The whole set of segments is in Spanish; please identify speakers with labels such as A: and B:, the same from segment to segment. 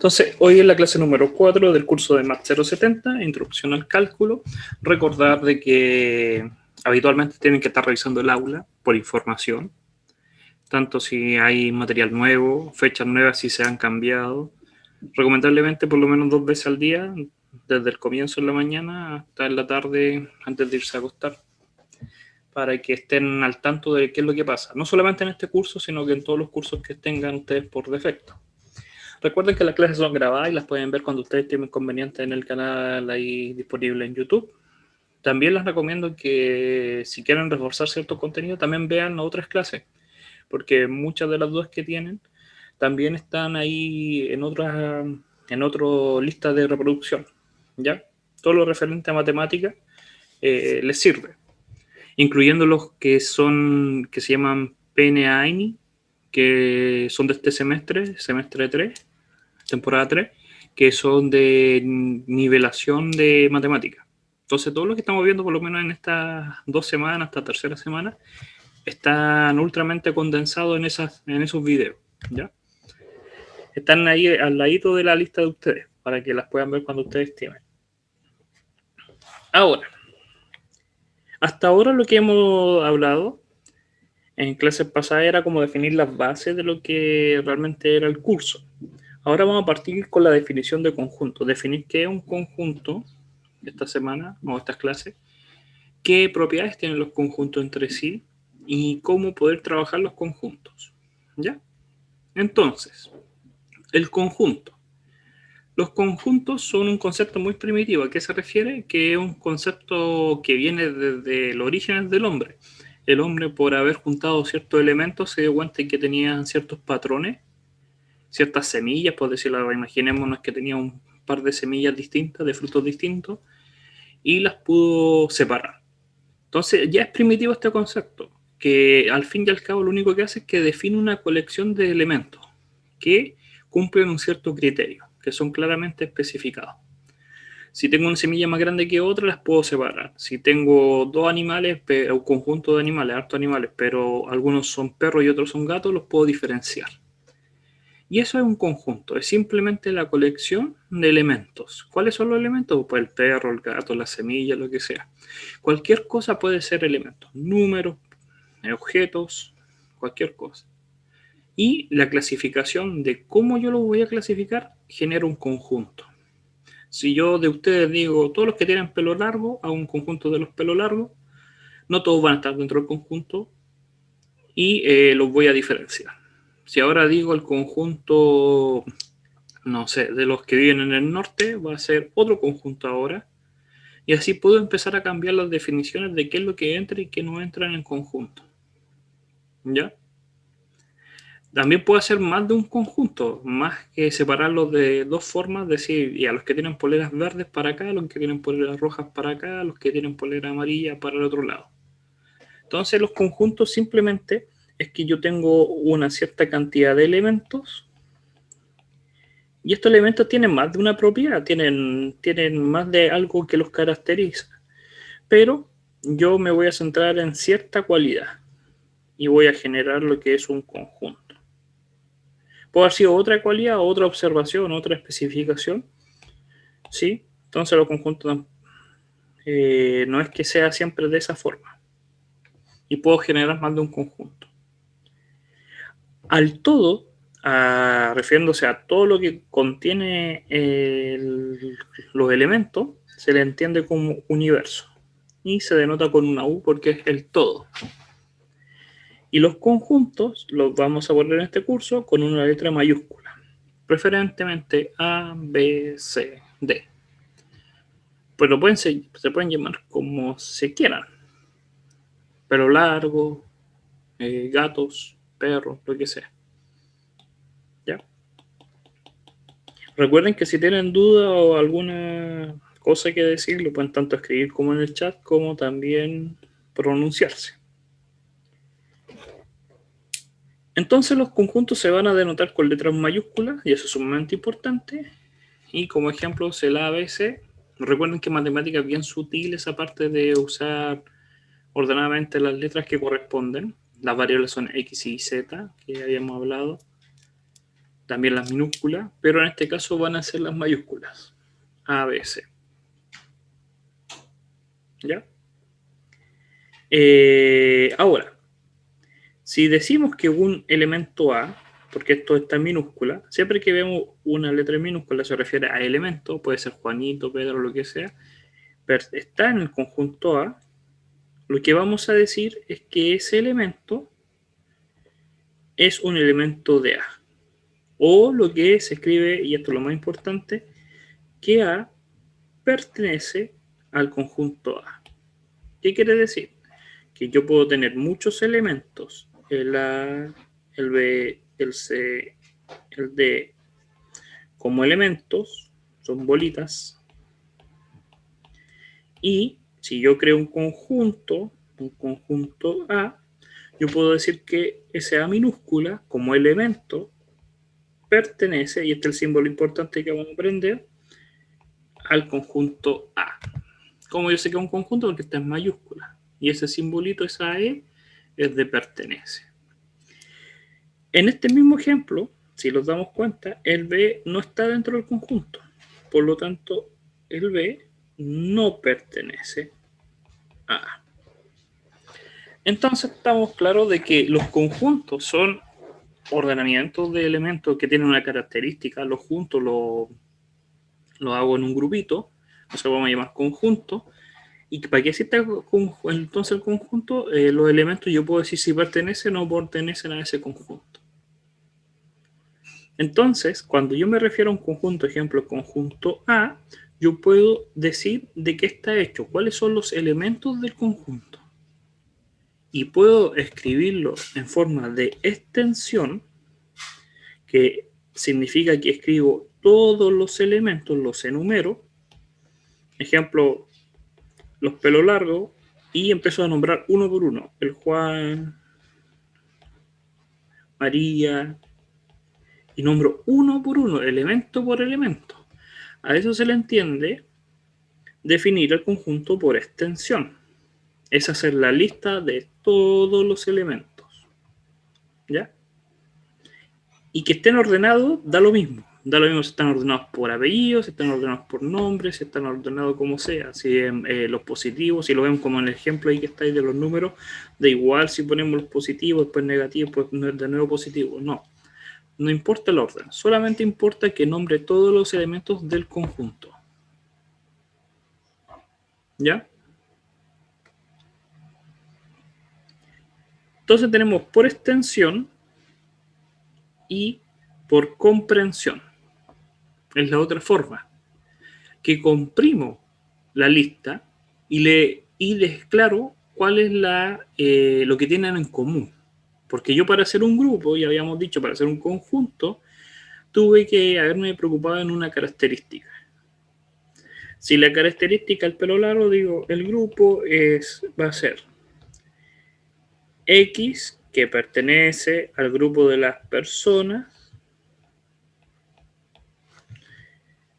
A: Entonces, hoy es la clase número 4 del curso de Math 070, Introducción al Cálculo. Recordar de que habitualmente tienen que estar revisando el aula por información, tanto si hay material nuevo, fechas nuevas si se han cambiado. Recomendablemente por lo menos 2 veces al día, desde el comienzo en la mañana hasta en la tarde antes de irse a acostar, para que estén al tanto de qué es lo que pasa. No solamente en este curso, sino que en todos los cursos que tengan ustedes por defecto. Recuerden que las clases son grabadas y las pueden ver cuando ustedes tengan conveniente en el canal ahí disponible en YouTube. También les recomiendo que si quieren reforzar cierto contenido, también vean otras clases, porque muchas de las dudas que tienen también están ahí en otra lista de reproducción, ¿ya? Todo lo referente a matemática les sirve, incluyendo los que se llaman PNAINI, que son de este semestre 3, temporada 3, que son de nivelación de matemática. Entonces, todo lo que estamos viendo, por lo menos en estas 2 semanas, esta tercera semana, están ultramente condensados en esos videos, ¿ya? Están ahí al ladito de la lista de ustedes, para que las puedan ver cuando ustedes estimen. Ahora, hasta ahora lo que hemos hablado en clases pasadas era como definir las bases de lo que realmente era el curso. Ahora vamos a partir con la definición de conjunto. Definir qué es un conjunto esta semana o estas clases, qué propiedades tienen los conjuntos entre sí y cómo poder trabajar los conjuntos. ¿Ya? Entonces, el conjunto. Los conjuntos son un concepto muy primitivo. ¿A qué se refiere? Que es un concepto que viene desde el origen del hombre. El hombre, por haber juntado ciertos elementos, se dio cuenta de que tenían ciertos patrones, ciertas semillas, por decirlo, imaginémonos que tenía un par de semillas distintas, de frutos distintos, y las pudo separar. Entonces ya es primitivo este concepto, que al fin y al cabo lo único que hace es que define una colección de elementos que cumplen un cierto criterio, que son claramente especificados. Si tengo una semilla más grande que otra, las puedo separar. Si tengo dos animales, un conjunto de animales, hartos animales, pero algunos son perros y otros son gatos, los puedo diferenciar. Y eso es un conjunto, es simplemente la colección de elementos. ¿Cuáles son los elementos? Pues el perro, el gato, la semilla, lo que sea. Cualquier cosa puede ser elemento, números, objetos, cualquier cosa. Y la clasificación de cómo yo lo voy a clasificar genera un conjunto. Si yo de ustedes digo, todos los que tienen pelo largo, hago un conjunto de los pelos largos, no todos van a estar dentro del conjunto y los voy a diferenciar. Si ahora digo el conjunto, no sé, de los que viven en el norte, va a ser otro conjunto ahora. Y así puedo empezar a cambiar las definiciones de qué es lo que entra y qué no entra en el conjunto. ¿Ya? También puedo hacer más de un conjunto, más que separarlos de dos formas, decir, y a los que tienen poleras verdes para acá, a los que tienen poleras rojas para acá, a los que tienen polera amarilla para el otro lado. Entonces los conjuntos simplemente es que yo tengo una cierta cantidad de elementos y estos elementos tienen más de una propiedad, tienen más de algo que los caracteriza, pero yo me voy a centrar en cierta cualidad y voy a generar lo que es un conjunto. Puede haber sido otra cualidad, otra observación, otra especificación, ¿sí? Entonces los conjuntos no es que sea siempre de esa forma y puedo generar más de un conjunto. Al todo, refiriéndose a todo lo que contiene los elementos, se le entiende como universo y se denota con una U porque es el todo. Y los conjuntos los vamos a poner en este curso con una letra mayúscula, preferentemente A, B, C, D. Pues se pueden llamar como se quieran. Pelo largo, gatos, perros, lo que sea. ¿Ya? Recuerden que si tienen duda o alguna cosa que decir, lo pueden tanto escribir como en el chat, como también pronunciarse. Entonces los conjuntos se van a denotar con letras mayúsculas, y eso es sumamente importante. Y como ejemplo, el A, B, C. Recuerden que en matemática es bien sutil esa parte de usar ordenadamente las letras que corresponden. Las variables son X y Z, que habíamos hablado. también las minúsculas, pero en este caso van a ser las mayúsculas, A, B, C. ¿Ya? Ahora, si decimos que un elemento A, porque esto está en minúscula, siempre que vemos una letra en minúscula se refiere a elemento, puede ser Juanito, Pedro, lo que sea, pero está en el conjunto A, lo que vamos a decir es que ese elemento es un elemento de A. O lo que se escribe, y esto es lo más importante, que A pertenece al conjunto A. ¿Qué quiere decir? Que yo puedo tener muchos elementos, el A, el B, el C, el D, como elementos, son bolitas, y si yo creo un conjunto A, yo puedo decir que ese A minúscula, como elemento, pertenece, y este es el símbolo importante que vamos a aprender, al conjunto A. Como yo sé que es un conjunto porque está en mayúscula, y ese simbolito, esa E, es de pertenece. En este mismo ejemplo, si nos damos cuenta, el B no está dentro del conjunto. Por lo tanto, el B no pertenece a A. Entonces estamos claros de que los conjuntos son ordenamientos de elementos que tienen una característica. Los juntos lo hago en un grupito, eso lo vamos a llamar conjunto. Y para que exista entonces el conjunto, los elementos yo puedo decir si pertenecen o no pertenecen a ese conjunto. Entonces, cuando yo me refiero a un conjunto, ejemplo, conjunto A, yo puedo decir de qué está hecho, cuáles son los elementos del conjunto. Y puedo escribirlo en forma de extensión, que significa que escribo todos los elementos, los enumero. Ejemplo, los pelos largos, y empiezo a nombrar uno por uno. El Juan, María, y nombro uno por uno, elemento por elemento. A eso se le entiende definir el conjunto por extensión. Es hacer la lista de todos los elementos. ¿Ya? Y que estén ordenados, da lo mismo. Da lo mismo si están ordenados por apellidos, si están ordenados por nombres, si están ordenados como sea. Si los positivos, si lo vemos como en el ejemplo ahí que está ahí de los números, da igual si ponemos los positivos, después negativos, después de nuevo positivos. No. No importa el orden, solamente importa que nombre todos los elementos del conjunto. ¿Ya? Entonces tenemos por extensión y por comprensión. Es la otra forma. Que comprimo la lista y les claro cuál es lo que tienen en común. Porque yo para hacer un grupo, ya habíamos dicho, para hacer un conjunto, tuve que haberme preocupado en una característica. Si la característica del pelo largo, digo, el grupo va a ser X, que pertenece al grupo de las personas,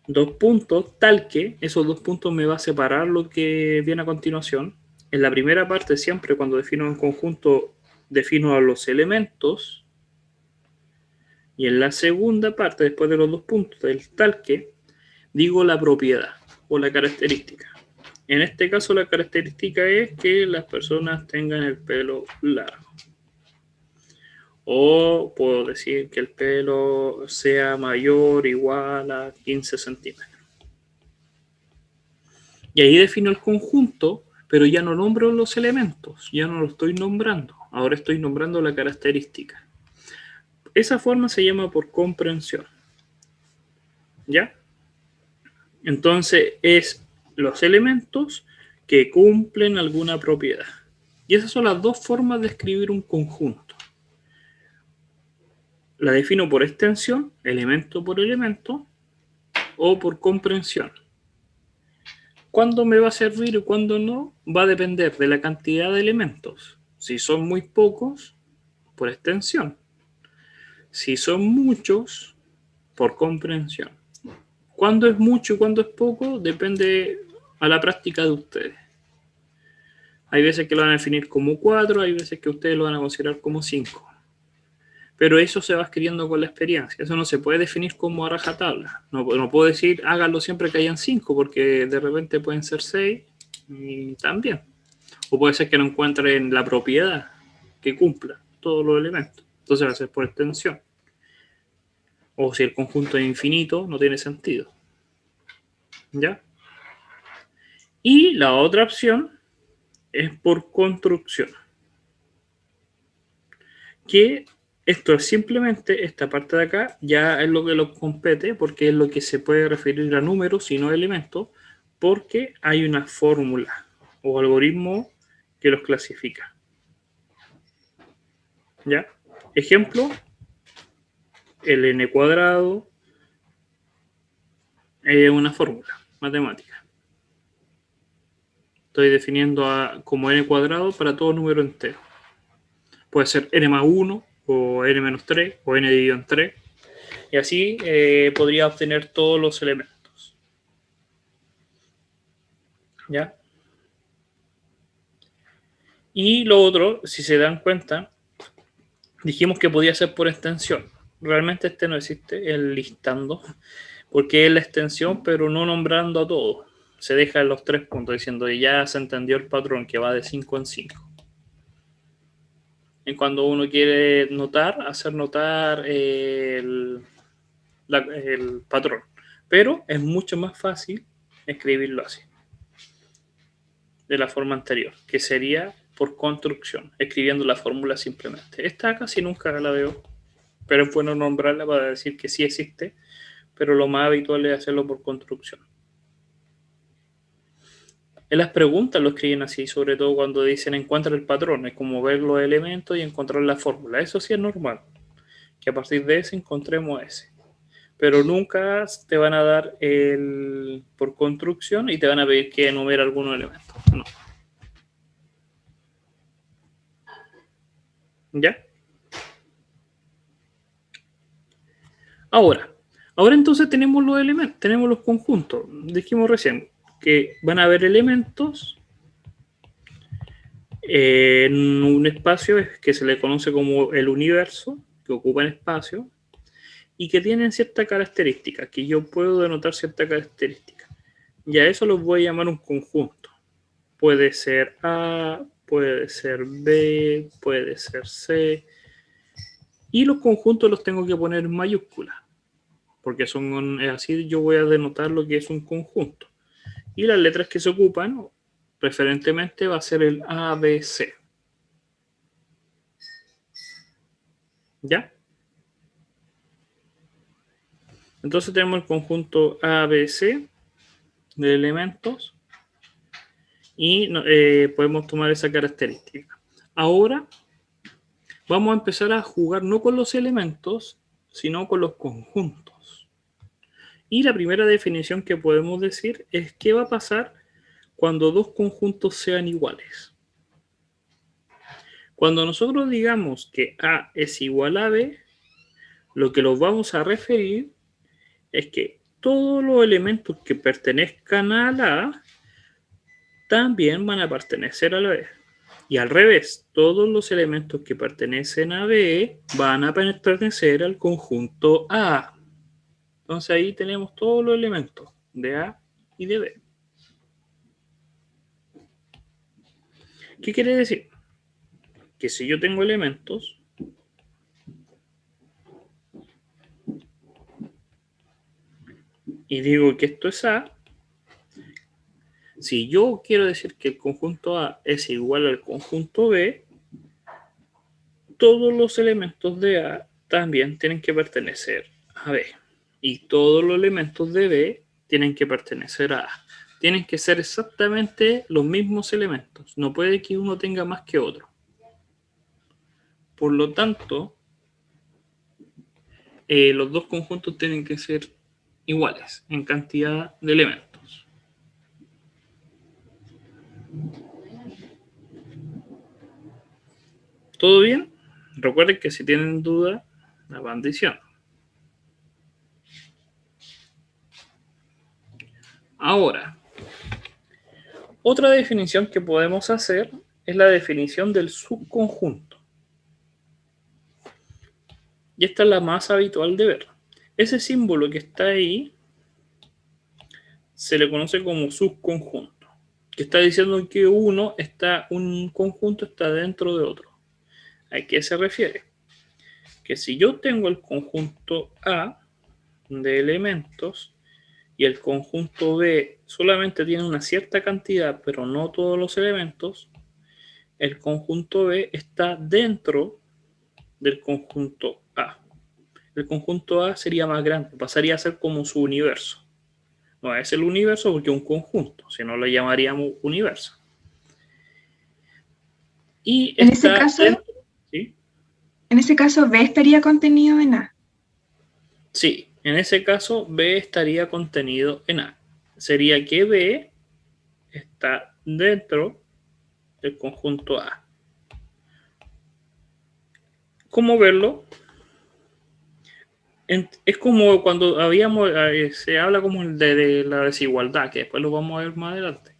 A: dos puntos, tal que esos dos puntos me va a separar lo que viene a continuación. En la primera parte, siempre cuando defino un conjunto, defino a los elementos, y en la segunda parte, después de los dos puntos del tal que, digo la propiedad o la característica. En este caso, la característica es que las personas tengan el pelo largo. O puedo decir que el pelo sea mayor o igual a 15 centímetros. Y ahí defino el conjunto, pero ya no nombro los elementos, ya no lo estoy nombrando. Ahora estoy nombrando la característica. Esa forma se llama por comprensión. ¿Ya? Entonces es los elementos que cumplen alguna propiedad. Y esas son las dos formas de escribir un conjunto. La defino por extensión, elemento por elemento, o por comprensión. ¿Cuándo me va a servir y cuándo no? Va a depender de la cantidad de elementos. Si son muy pocos, por extensión. Si son muchos, por comprensión. ¿Cuándo es mucho y cuándo es poco? Depende a la práctica de ustedes. Hay veces que lo van a definir como 4, hay veces que ustedes lo van a considerar como 5. Pero eso se va adquiriendo con la experiencia. Eso no se puede definir como a rajatabla. No puedo decir háganlo siempre que hayan 5, porque de repente pueden ser 6 y también. O puede ser que no encuentren la propiedad que cumpla todos los elementos. Entonces va a ser por extensión. O si el conjunto es infinito, no tiene sentido. ¿Ya? Y la otra opción es por construcción. Que esto es simplemente, esta parte de acá, ya es lo que lo compete, porque es lo que se puede referir a números y no a elementos, porque hay una fórmula o algoritmo que los clasifica. ¿Ya? Ejemplo, el n cuadrado es una fórmula matemática. Estoy definiendo como n cuadrado para todo número entero. Puede ser n más 1, o n menos 3, o n dividido en 3. Y así podría obtener todos los elementos. ¿Ya? Y lo otro, si se dan cuenta, dijimos que podía ser por extensión. Realmente este no existe, el listando, porque es la extensión, pero no nombrando a todos. Se deja en los 3 puntos diciendo ya se entendió el patrón que va de 5 en 5. En cuando uno quiere notar, hacer notar el patrón. Pero es mucho más fácil escribirlo así, de la forma anterior, que sería por construcción, escribiendo la fórmula simplemente. Esta casi nunca la veo, pero es bueno nombrarla para decir que sí existe, pero lo más habitual es hacerlo por construcción. En las preguntas lo escriben así, sobre todo cuando dicen encuentra el patrón, es como ver los elementos y encontrar la fórmula. Eso sí es normal, que a partir de ese encontremos ese. Pero nunca te van a dar el por construcción y te van a pedir que enumere algunos elementos. No. ¿Ya? Ahora entonces tenemos los elementos, tenemos los conjuntos. Dijimos recién que van a haber elementos en un espacio que se le conoce como el universo, que ocupan espacio, y que tienen cierta característica, que yo puedo denotar cierta característica. Y a eso los voy a llamar un conjunto. Puede ser A, puede ser B, puede ser C. Y los conjuntos los tengo que poner en mayúsculas, porque son así yo voy a denotar lo que es un conjunto. Y las letras que se ocupan, preferentemente, va a ser el A, B, C. ¿Ya? Entonces tenemos el conjunto A, B, C de elementos y podemos tomar esa característica. Ahora vamos a empezar a jugar no con los elementos, sino con los conjuntos. Y la primera definición que podemos decir es qué va a pasar cuando dos conjuntos sean iguales. Cuando nosotros digamos que A es igual a B, lo que nos vamos a referir es que todos los elementos que pertenezcan a la A también van a pertenecer a la B. Y al revés, todos los elementos que pertenecen a B van a pertenecer al conjunto A. Entonces ahí tenemos todos los elementos de A y de B. ¿Qué quiere decir? Que si yo tengo elementos y digo que esto es A, si yo quiero decir que el conjunto A es igual al conjunto B, todos los elementos de A también tienen que pertenecer a B. Y todos los elementos de B tienen que pertenecer a A. Tienen que ser exactamente los mismos elementos. No puede que uno tenga más que otro. Por lo tanto, los dos conjuntos tienen que ser iguales en cantidad de elementos. ¿Todo bien? Recuerden que si tienen duda, la van diciendo. Ahora, otra definición que podemos hacer es la definición del subconjunto. Y esta es la más habitual de ver. Ese símbolo que está ahí se le conoce como subconjunto, que está diciendo que un conjunto está dentro de otro. ¿A qué se refiere? Que si yo tengo el conjunto A de elementos y el conjunto B solamente tiene una cierta cantidad, pero no todos los elementos, el conjunto B está dentro del conjunto A. El conjunto A sería más grande, pasaría a ser como su universo. No es el universo porque es un conjunto, si no lo llamaríamos universo. Y
B: En ese
A: está
B: caso,
A: dentro, ¿sí?
B: en ese caso, B estaría contenido en A.
A: Sí, en ese caso B estaría contenido en A. Sería que B está dentro del conjunto A. ¿Cómo verlo? Es como cuando se habla como de la desigualdad, que después lo vamos a ver más adelante.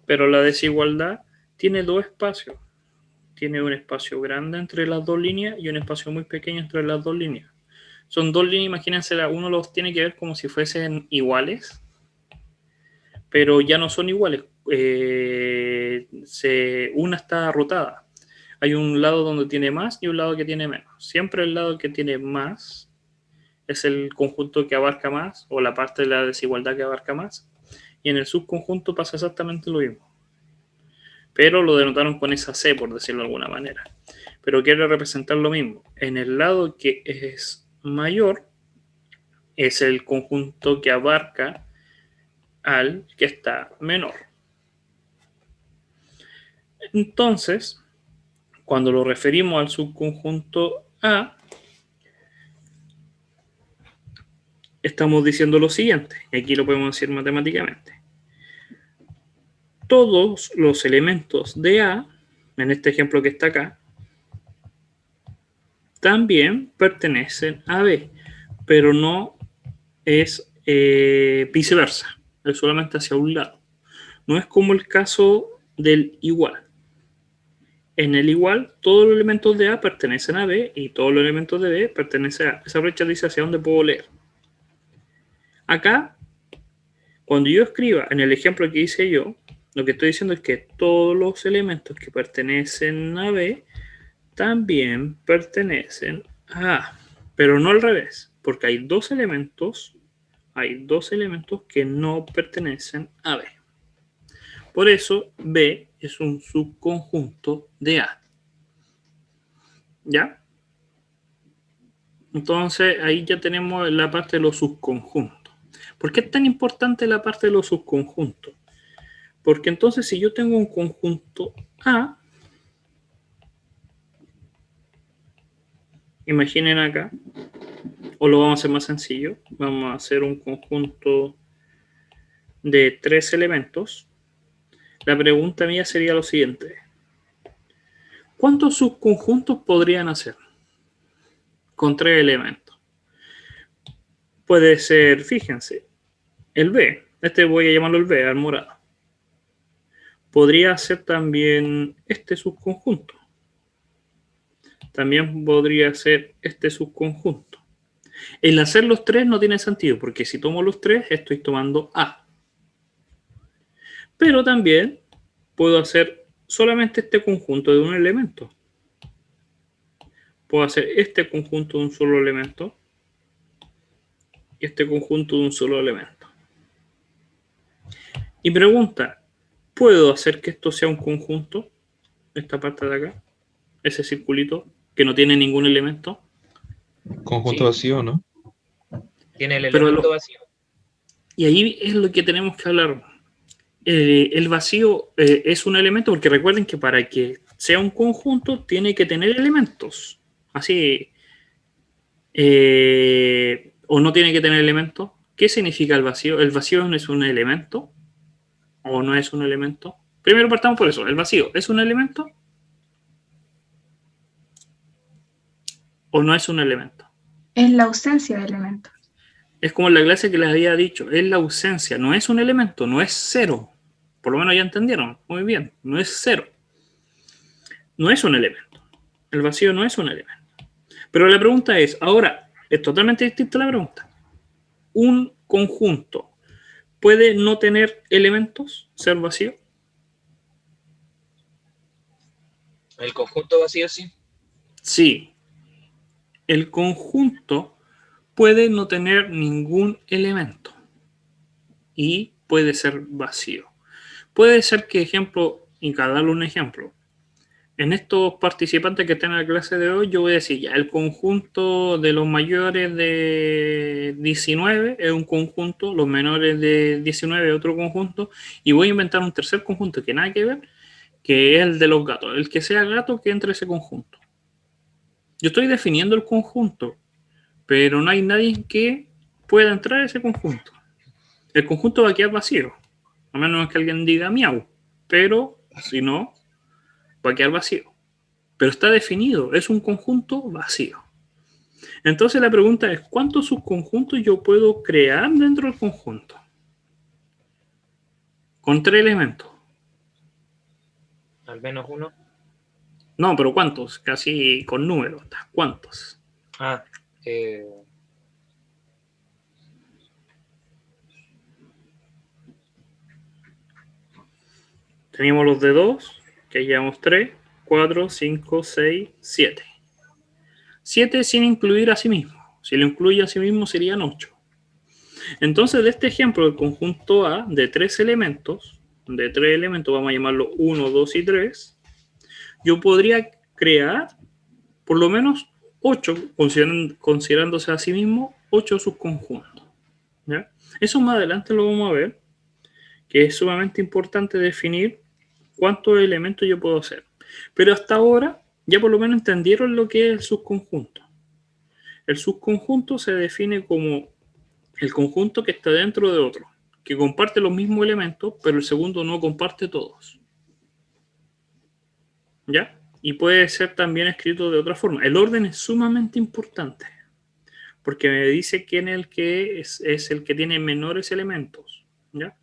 A: Pero la desigualdad tiene dos espacios. Tiene un espacio grande entre las dos líneas y un espacio muy pequeño entre las dos líneas. Son dos líneas, imagínense, uno los tiene que ver como si fuesen iguales, pero ya no son iguales. Una está rotada. Hay un lado donde tiene más y un lado que tiene menos. Siempre el lado que tiene más es el conjunto que abarca más o la parte de la desigualdad que abarca más. Y en el subconjunto pasa exactamente lo mismo. Pero lo denotaron con esa C, por decirlo de alguna manera. Pero quiere representar lo mismo. En el lado que es mayor es el conjunto que abarca al que está menor. Entonces, cuando lo referimos al subconjunto A, estamos diciendo lo siguiente, y aquí lo podemos decir matemáticamente. Todos los elementos de A, en este ejemplo que está acá, también pertenecen a B, pero no es viceversa, es solamente hacia un lado. No es como el caso del igual. En el igual, todos los elementos de A pertenecen a B y todos los elementos de B pertenecen a A. Esa brecha dice hacia dónde puedo leer. Acá, cuando yo escriba en el ejemplo que hice yo, lo que estoy diciendo es que todos los elementos que pertenecen a B también pertenecen a A, pero no al revés, porque hay dos elementos que no pertenecen a B. Por eso B es un subconjunto de A. ¿Ya? Entonces ahí ya tenemos la parte de los subconjuntos. ¿Por qué es tan importante la parte de los subconjuntos? Porque entonces si yo tengo un conjunto A, imaginen acá, o lo vamos a hacer más sencillo, vamos a hacer un conjunto de 3 elementos. La pregunta mía sería lo siguiente. ¿Cuántos subconjuntos podrían hacer con 3 elementos? Puede ser, fíjense, el B, este voy a llamarlo el B, al morado. Podría ser también este subconjunto. También podría ser este subconjunto. El hacer los 3 no tiene sentido, porque si tomo los 3 estoy tomando A. Pero también puedo hacer solamente este conjunto de un elemento. Puedo hacer este conjunto de un solo elemento y este conjunto de un solo elemento. Y pregunta, ¿puedo hacer que esto sea un conjunto? Esta parte de acá, ese circulito que no tiene ningún elemento.
C: Conjunto
D: Sí,
C: vacío, ¿no?
D: tiene el
A: Pero
D: elemento vacío.
A: y ahí es lo que tenemos que hablar. El vacío es un elemento, porque recuerden que para que sea un conjunto tiene que tener elementos. Así, o no tiene que tener elementos. ¿Qué significa el vacío? ¿El vacío no es un elemento? ¿O no es un elemento? Primero partamos por eso. ¿El vacío es un elemento? ¿O no es un elemento?
B: Es la ausencia de elementos.
A: Es como en la clase que les había dicho, es la ausencia, no es un elemento, no es cero. Por lo menos ya entendieron, muy bien, no es cero. No es un elemento. El vacío no es un elemento. Pero la pregunta es, ahora, es totalmente distinta la pregunta. ¿Un conjunto puede no tener elementos, ser vacío?
D: El conjunto vacío sí.
A: Sí. El conjunto puede no tener ningún elemento y puede ser vacío. Puede ser que, ejemplo, y para darle un ejemplo, en estos participantes que están en la clase de hoy, yo voy a decir ya, el conjunto de los mayores de 19 es un conjunto, los menores de 19 es otro conjunto, y voy a inventar un tercer conjunto que nada que ver, que es el de los gatos. El que sea gato que entre ese conjunto. Yo estoy definiendo el conjunto, pero no hay nadie que pueda entrar a ese conjunto. El conjunto va a quedar vacío, a menos que alguien diga miau, pero si no, va a quedar vacío. Pero está definido, es un conjunto vacío. Entonces la pregunta es, ¿cuántos subconjuntos yo puedo crear dentro del conjunto? Con 3 elementos.
D: Al menos uno.
A: No, pero ¿cuántos? Casi con números. ¿Cuántos?
D: Ah,
A: Teníamos los de 2, que llevamos 3, 4, 5, 6, 7. 7 sin incluir a sí mismo. Si lo incluye a sí mismo serían 8. Entonces, de este ejemplo, el conjunto A de 3 elementos, vamos a llamarlo 1, 2 y 3, yo podría crear por lo menos 8, considerándose a sí mismo 8 subconjuntos. ¿Ya? Eso más adelante lo vamos a ver, que es sumamente importante definir cuántos elementos yo puedo hacer. Pero hasta ahora ya por lo menos entendieron lo que es el subconjunto. El subconjunto se define como el conjunto que está dentro de otro, que comparte los mismos elementos, pero el segundo no comparte todos. ¿Ya? Y puede ser también escrito de otra forma. El orden es sumamente importante, porque me dice quién es el que es el que tiene menores elementos. ¿Ya?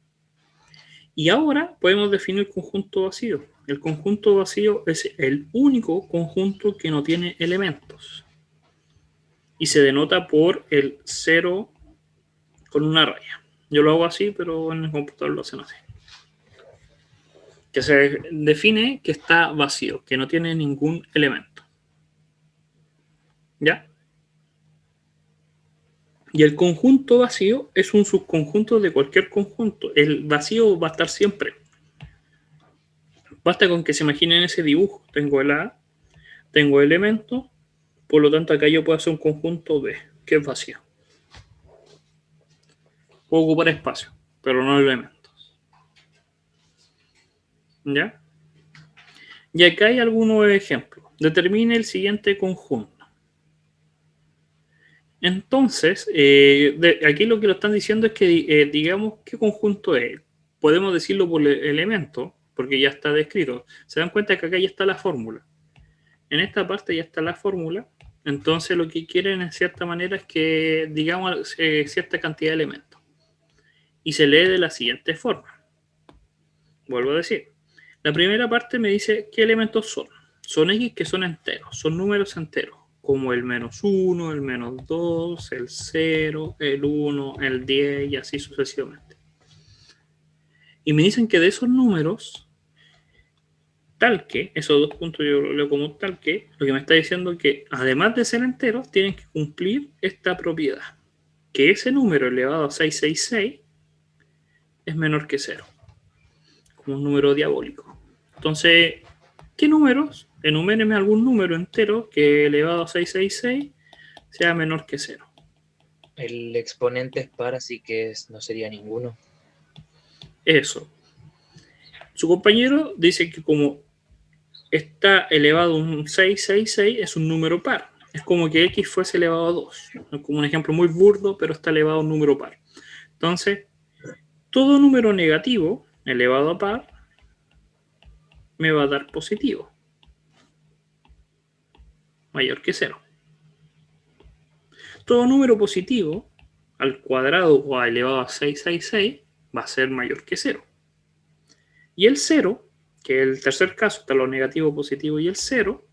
A: Y ahora podemos definir el conjunto vacío. El conjunto vacío es el único conjunto que no tiene elementos. Y se denota por el 0 con una raya. Yo lo hago así, pero en el computador lo hacen así. Que se define que está vacío, que no tiene ningún elemento. ¿Ya? Y el conjunto vacío es un subconjunto de cualquier conjunto. El vacío va a estar siempre. Basta con que se imaginen ese dibujo. Tengo el A, tengo elementos, por lo tanto acá yo puedo hacer un conjunto B, que es vacío. Puedo ocupar espacio, pero no elementos. ¿Ya? Y acá hay algunos ejemplos. Determine el siguiente conjunto. Entonces, aquí lo que lo están diciendo es que digamos qué conjunto es. Podemos decirlo por elemento, porque ya está descrito. Se dan cuenta que acá ya está la fórmula. En esta parte ya está la fórmula. Entonces lo que quieren en cierta manera es que digamos cierta cantidad de elementos. Y se lee de la siguiente forma. Vuelvo a decir. La primera parte me dice qué elementos son. Son X que son enteros, son números enteros, como el -1, el -2, el 0, el 1, el 10 y así sucesivamente. Y me dicen que de esos números, tal que, esos dos puntos yo lo leo como tal que, lo que me está diciendo es que además de ser enteros, tienen que cumplir esta propiedad, que ese número elevado a 666 es menor que 0, como un número diabólico. Entonces, ¿qué números? Enumérenme algún número entero que elevado a 666 sea menor que 0.
D: el exponente es par, así que no sería ninguno.
A: Eso. Su compañero dice que como está elevado a un 666 es un número par. Es como que X fuese elevado a 2. Es como un ejemplo muy burdo, pero está elevado a un número par. Entonces, todo número negativo elevado a par me va a dar positivo, mayor que 0. Todo número positivo al cuadrado o elevado a 666 va a ser mayor que 0. Y el 0, que es el tercer caso, está lo negativo, positivo y el 0,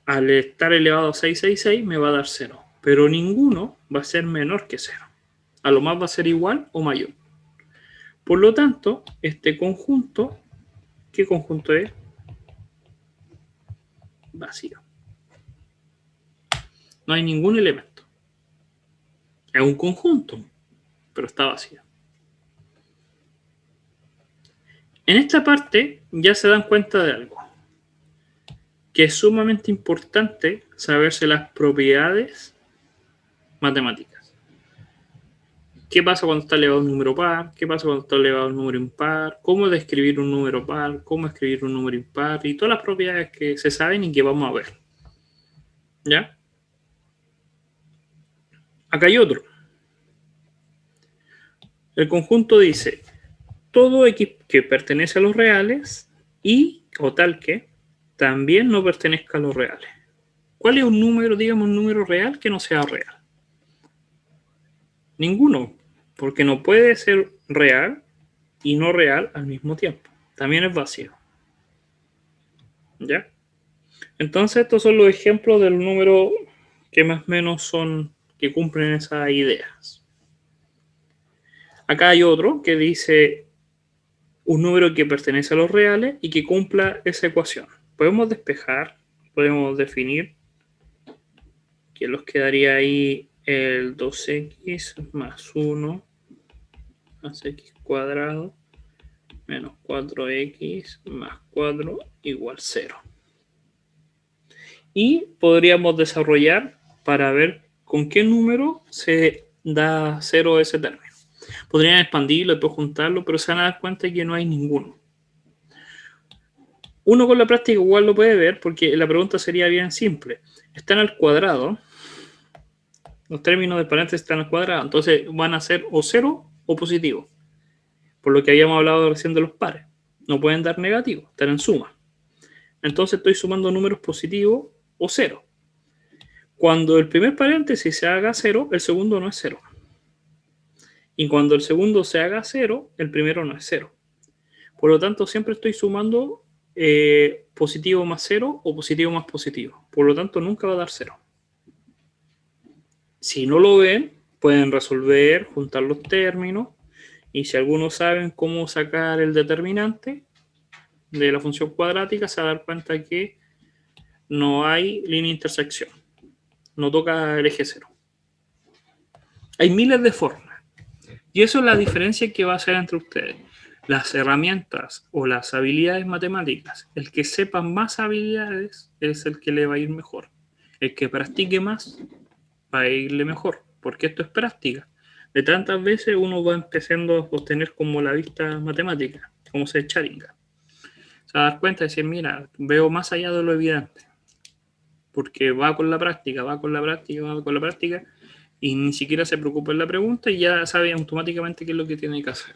A: al estar elevado a 666 me va a dar 0. Pero ninguno va a ser menor que 0. A lo más va a ser igual o mayor. Por lo tanto, este conjunto, ¿qué conjunto es? Vacío. No hay ningún elemento. Es un conjunto, pero está vacío. En esta parte ya se dan cuenta de algo, que es sumamente importante saberse las propiedades matemáticas. ¿Qué pasa cuando está elevado a un número par? ¿Qué pasa cuando está elevado a un número impar? ¿Cómo describir un número par? ¿Cómo escribir un número impar? Y todas las propiedades que se saben y que vamos a ver. ¿Ya? Acá hay otro. El conjunto dice todo X que pertenece a los reales y, o tal que, también no pertenezca a los reales. ¿Cuál es un número, digamos, un número real que no sea real? Ninguno, porque no puede ser real y no real al mismo tiempo. También es vacío. ¿Ya? Entonces, estos son los ejemplos del número que más o menos son, que cumplen esas ideas. Acá hay otro que dice un número que pertenece a los reales y que cumpla esa ecuación. Podemos despejar, podemos definir que nos quedaría ahí el 2x más 1 más x cuadrado menos 4x más 4 igual 0. Y podríamos desarrollar para ver con qué número se da 0 ese término. Podrían expandirlo, después juntarlo, pero se van a dar cuenta de que no hay ninguno. Uno con la práctica igual lo puede ver porque la pregunta sería bien simple. Están al cuadrado, los términos de paréntesis están al cuadrado, entonces van a ser o 0 o positivo. Por lo que habíamos hablado recién de los pares. No pueden dar negativo, están en suma. Entonces estoy sumando números positivos o 0. Cuando el primer paréntesis se haga 0, el segundo no es 0. Y cuando el segundo se haga 0, el primero no es 0. Por lo tanto, siempre estoy sumando positivo más 0 o positivo más positivo. Por lo tanto, nunca va a dar 0. Si no lo ven, pueden resolver, juntar los términos. Y si algunos saben cómo sacar el determinante de la función cuadrática, se va a dar cuenta que no hay línea de intersección. No toca el eje 0. Hay miles de formas. Y eso es la diferencia que va a hacer entre ustedes. Las herramientas o las habilidades matemáticas. El que sepa más habilidades es el que le va a ir mejor. El que practique más va a irle mejor. Porque esto es práctica. De tantas veces uno va empezando a obtener como la vista matemática, como se charinga. Se va a dar cuenta de decir, mira, veo más allá de lo evidente. Porque va con la práctica, va con la práctica, va con la práctica. Y ni siquiera se preocupa en la pregunta y ya sabe automáticamente qué es lo que tiene que hacer.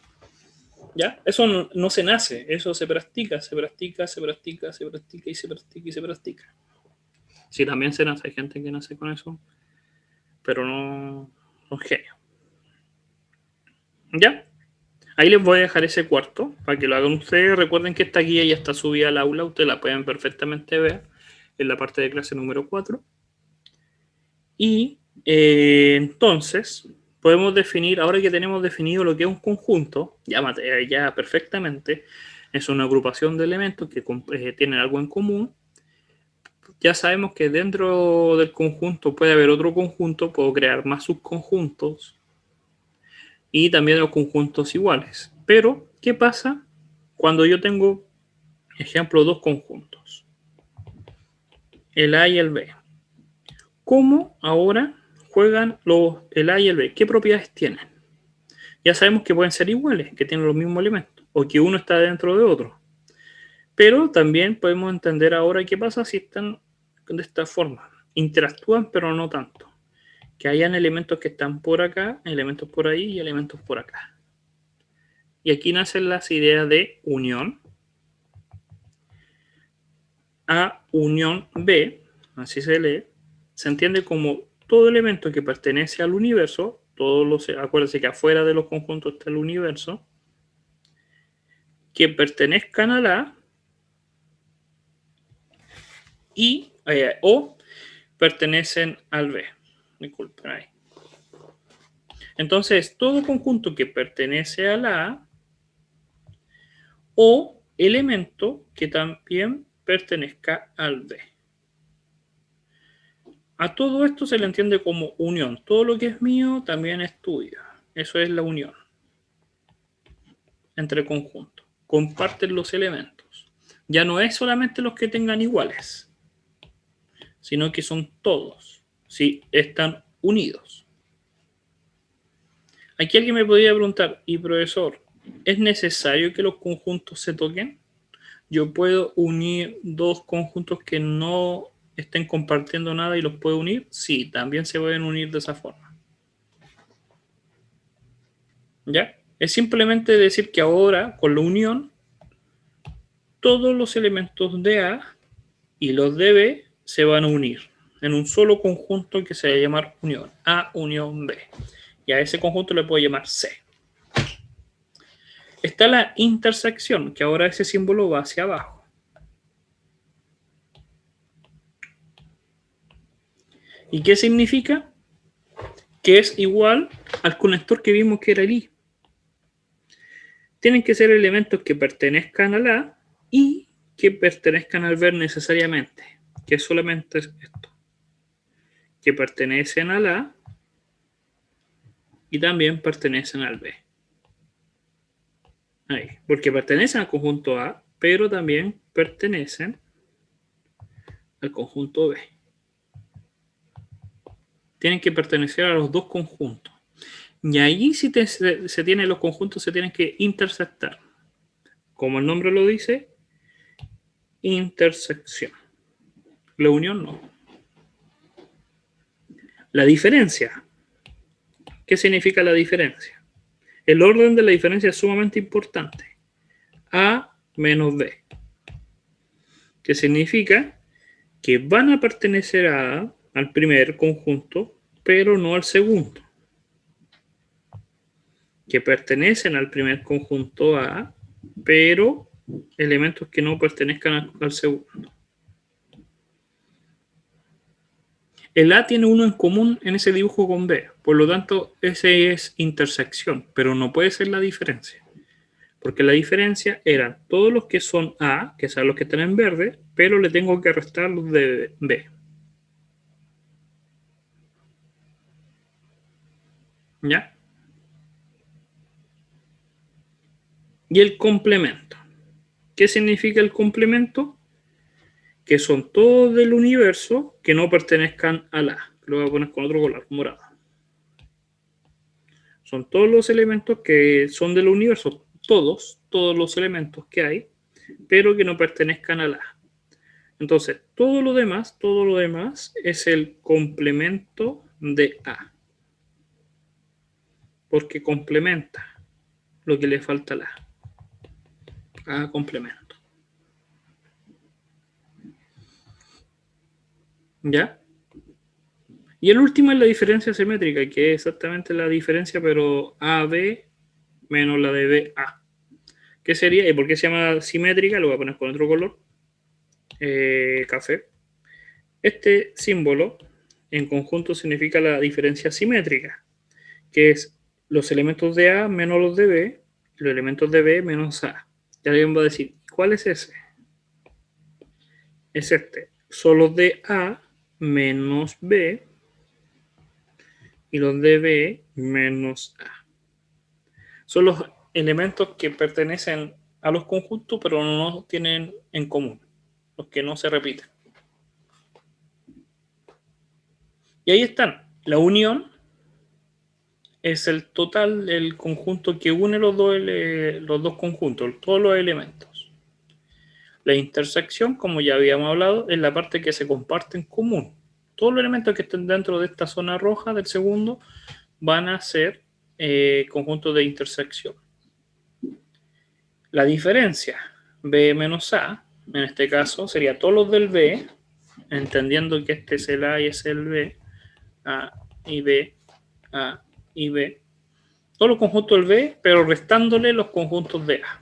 A: ¿Ya? Eso no se nace, eso se practica, se practica, se practica, se practica y se practica y se practica. Sí, también se nace, hay gente que nace con eso, pero no son genios. ¿Ya? Ahí les voy a dejar ese cuarto para que lo hagan ustedes. Recuerden que esta guía ya está subida al aula, ustedes la pueden perfectamente ver en la parte de clase número 4. Y entonces podemos definir, ahora que tenemos definido lo que es un conjunto, ya perfectamente, es una agrupación de elementos que tienen algo en común. Ya sabemos que dentro del conjunto puede haber otro conjunto, puedo crear más subconjuntos y también los conjuntos iguales. Pero, ¿qué pasa cuando yo tengo, ejemplo, dos conjuntos? El A y el B. ¿Cómo ahora juegan el A y el B? ¿Qué propiedades tienen? Ya sabemos que pueden ser iguales, que tienen los mismos elementos, o que uno está dentro de otro. Pero también podemos entender ahora qué pasa si están de esta forma. Interactúan, pero no tanto. Que hayan elementos que están por acá, elementos por ahí y elementos por acá. Y aquí nacen las ideas de unión. A unión B, así se lee, se entiende como todo elemento que pertenece al universo, acuérdense que afuera de los conjuntos está el universo, que pertenezcan a la y o pertenecen al B. Disculpen ahí. Entonces, todo conjunto que pertenece a la A o elemento que también pertenezca al B. A todo esto se le entiende como unión. Todo lo que es mío también es tuyo. Eso es la unión entre conjuntos. Comparten los elementos. Ya no es solamente los que tengan iguales, sino que son todos, si están unidos. Aquí alguien me podría preguntar, y profesor, ¿es necesario que los conjuntos se toquen? ¿Yo puedo unir dos conjuntos que no estén compartiendo nada y los puedo unir? Sí, también se pueden unir de esa forma. ¿Ya? Es simplemente decir que ahora, con la unión, todos los elementos de A y los de B se van a unir en un solo conjunto que se va a llamar unión. A unión B. Y a ese conjunto le puedo llamar C. Está la intersección, que ahora ese símbolo va hacia abajo. ¿Y qué significa? Que es igual al conector que vimos que era el I. Tienen que ser elementos que pertenezcan a la A y que pertenezcan al B necesariamente, que solamente es esto. Que pertenecen a la A y también pertenecen al B. Ahí, porque pertenecen al conjunto A, pero también pertenecen al conjunto B. Tienen que pertenecer a los dos conjuntos. Y ahí si se tienen los conjuntos, se tienen que intersectar. Como el nombre lo dice, intersección. La unión no. La diferencia. ¿Qué significa la diferencia? El orden de la diferencia es sumamente importante. A menos B. Que significa que van a pertenecer al primer conjunto, pero no al segundo. Que pertenecen al primer conjunto A, pero elementos que no pertenezcan al segundo. El A tiene uno en común en ese dibujo con B, por lo tanto, ese es intersección, pero no puede ser la diferencia. Porque la diferencia eran todos los que son A, que son los que están en verde, pero le tengo que restar los de B. ¿Ya? Y el complemento. ¿Qué significa el complemento? Que son todos del universo que no pertenezcan a la. Lo voy a poner con otro color, morado. Son todos los elementos que son del universo, todos los elementos que hay, pero que no pertenezcan a la. Entonces, todo lo demás es el complemento de A. Porque complementa lo que le falta a la A. A complemento. ¿Ya? Y el último es la diferencia simétrica, que es exactamente la diferencia, pero AB menos la de BA. ¿Qué sería? ¿Y por qué se llama simétrica? Lo voy a poner con otro color. Café. Este símbolo en conjunto significa la diferencia simétrica, que es los elementos de A menos los de B, y los elementos de B menos A. Y alguien va a decir, ¿cuál es ese? Es este. Son los de A menos B y los de B menos A. Son los elementos que pertenecen a los conjuntos, pero no tienen en común, los que no se repiten. Y ahí están. La unión es el total, el conjunto que une los dos conjuntos, todos los elementos. La intersección, como ya habíamos hablado, es la parte que se comparte en común. Todos los elementos que estén dentro de esta zona roja del segundo van a ser conjuntos de intersección. La diferencia, B menos A, en este caso, sería todos los del B, entendiendo que este es el A y es el B, A y B, A y B. Todos los conjuntos del B, pero restándole los conjuntos de A.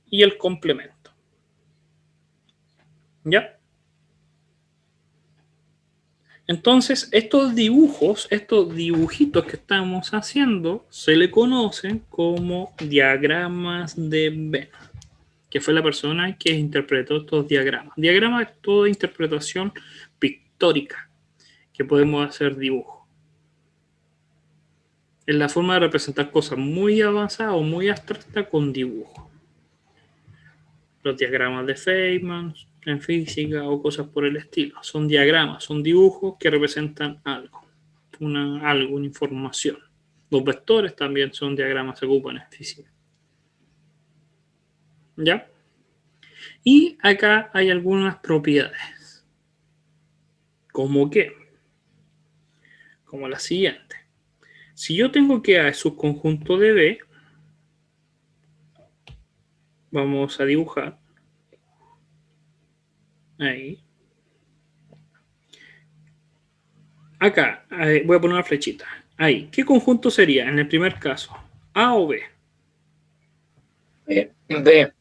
A: Y el complemento. ¿Ya? Entonces, estos dibujos, estos dibujitos que estamos haciendo, se le conocen como diagramas de Venn, que fue la persona que interpretó estos diagramas. Diagrama es toda interpretación pictórica que podemos hacer dibujo. Es la forma de representar cosas muy avanzadas o muy abstractas con dibujo. Los diagramas de Feynman en física o cosas por el estilo. Son diagramas, son dibujos que representan algo, una información. Los vectores también son diagramas, se ocupan en física. ¿Ya? Y acá hay algunas propiedades. ¿Cómo qué? Como la siguiente. Si yo tengo que A es subconjunto de B, vamos a dibujar. Ahí. Acá, voy a poner una flechita. Ahí. ¿Qué conjunto sería en el primer caso? ¿A o B?
D: B.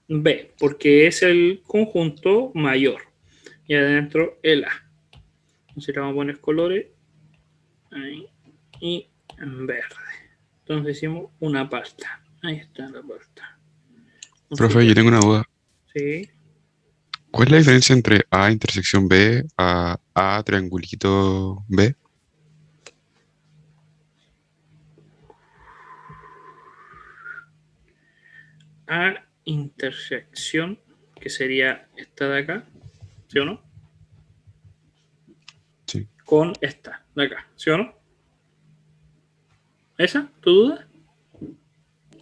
A: B, porque es el conjunto mayor. Y adentro el A. Entonces le vamos a poner colores. Ahí. Y en verde. Entonces hicimos una pasta. Ahí está la pasta.
C: Profe, yo tengo una duda.
A: Sí.
C: ¿Cuál es la diferencia entre A intersección B a triangulito B?
A: A intersección, que sería esta de acá, ¿sí o no?
C: Sí.
A: Con esta de acá, ¿sí o no? ¿Esa? ¿Tu duda?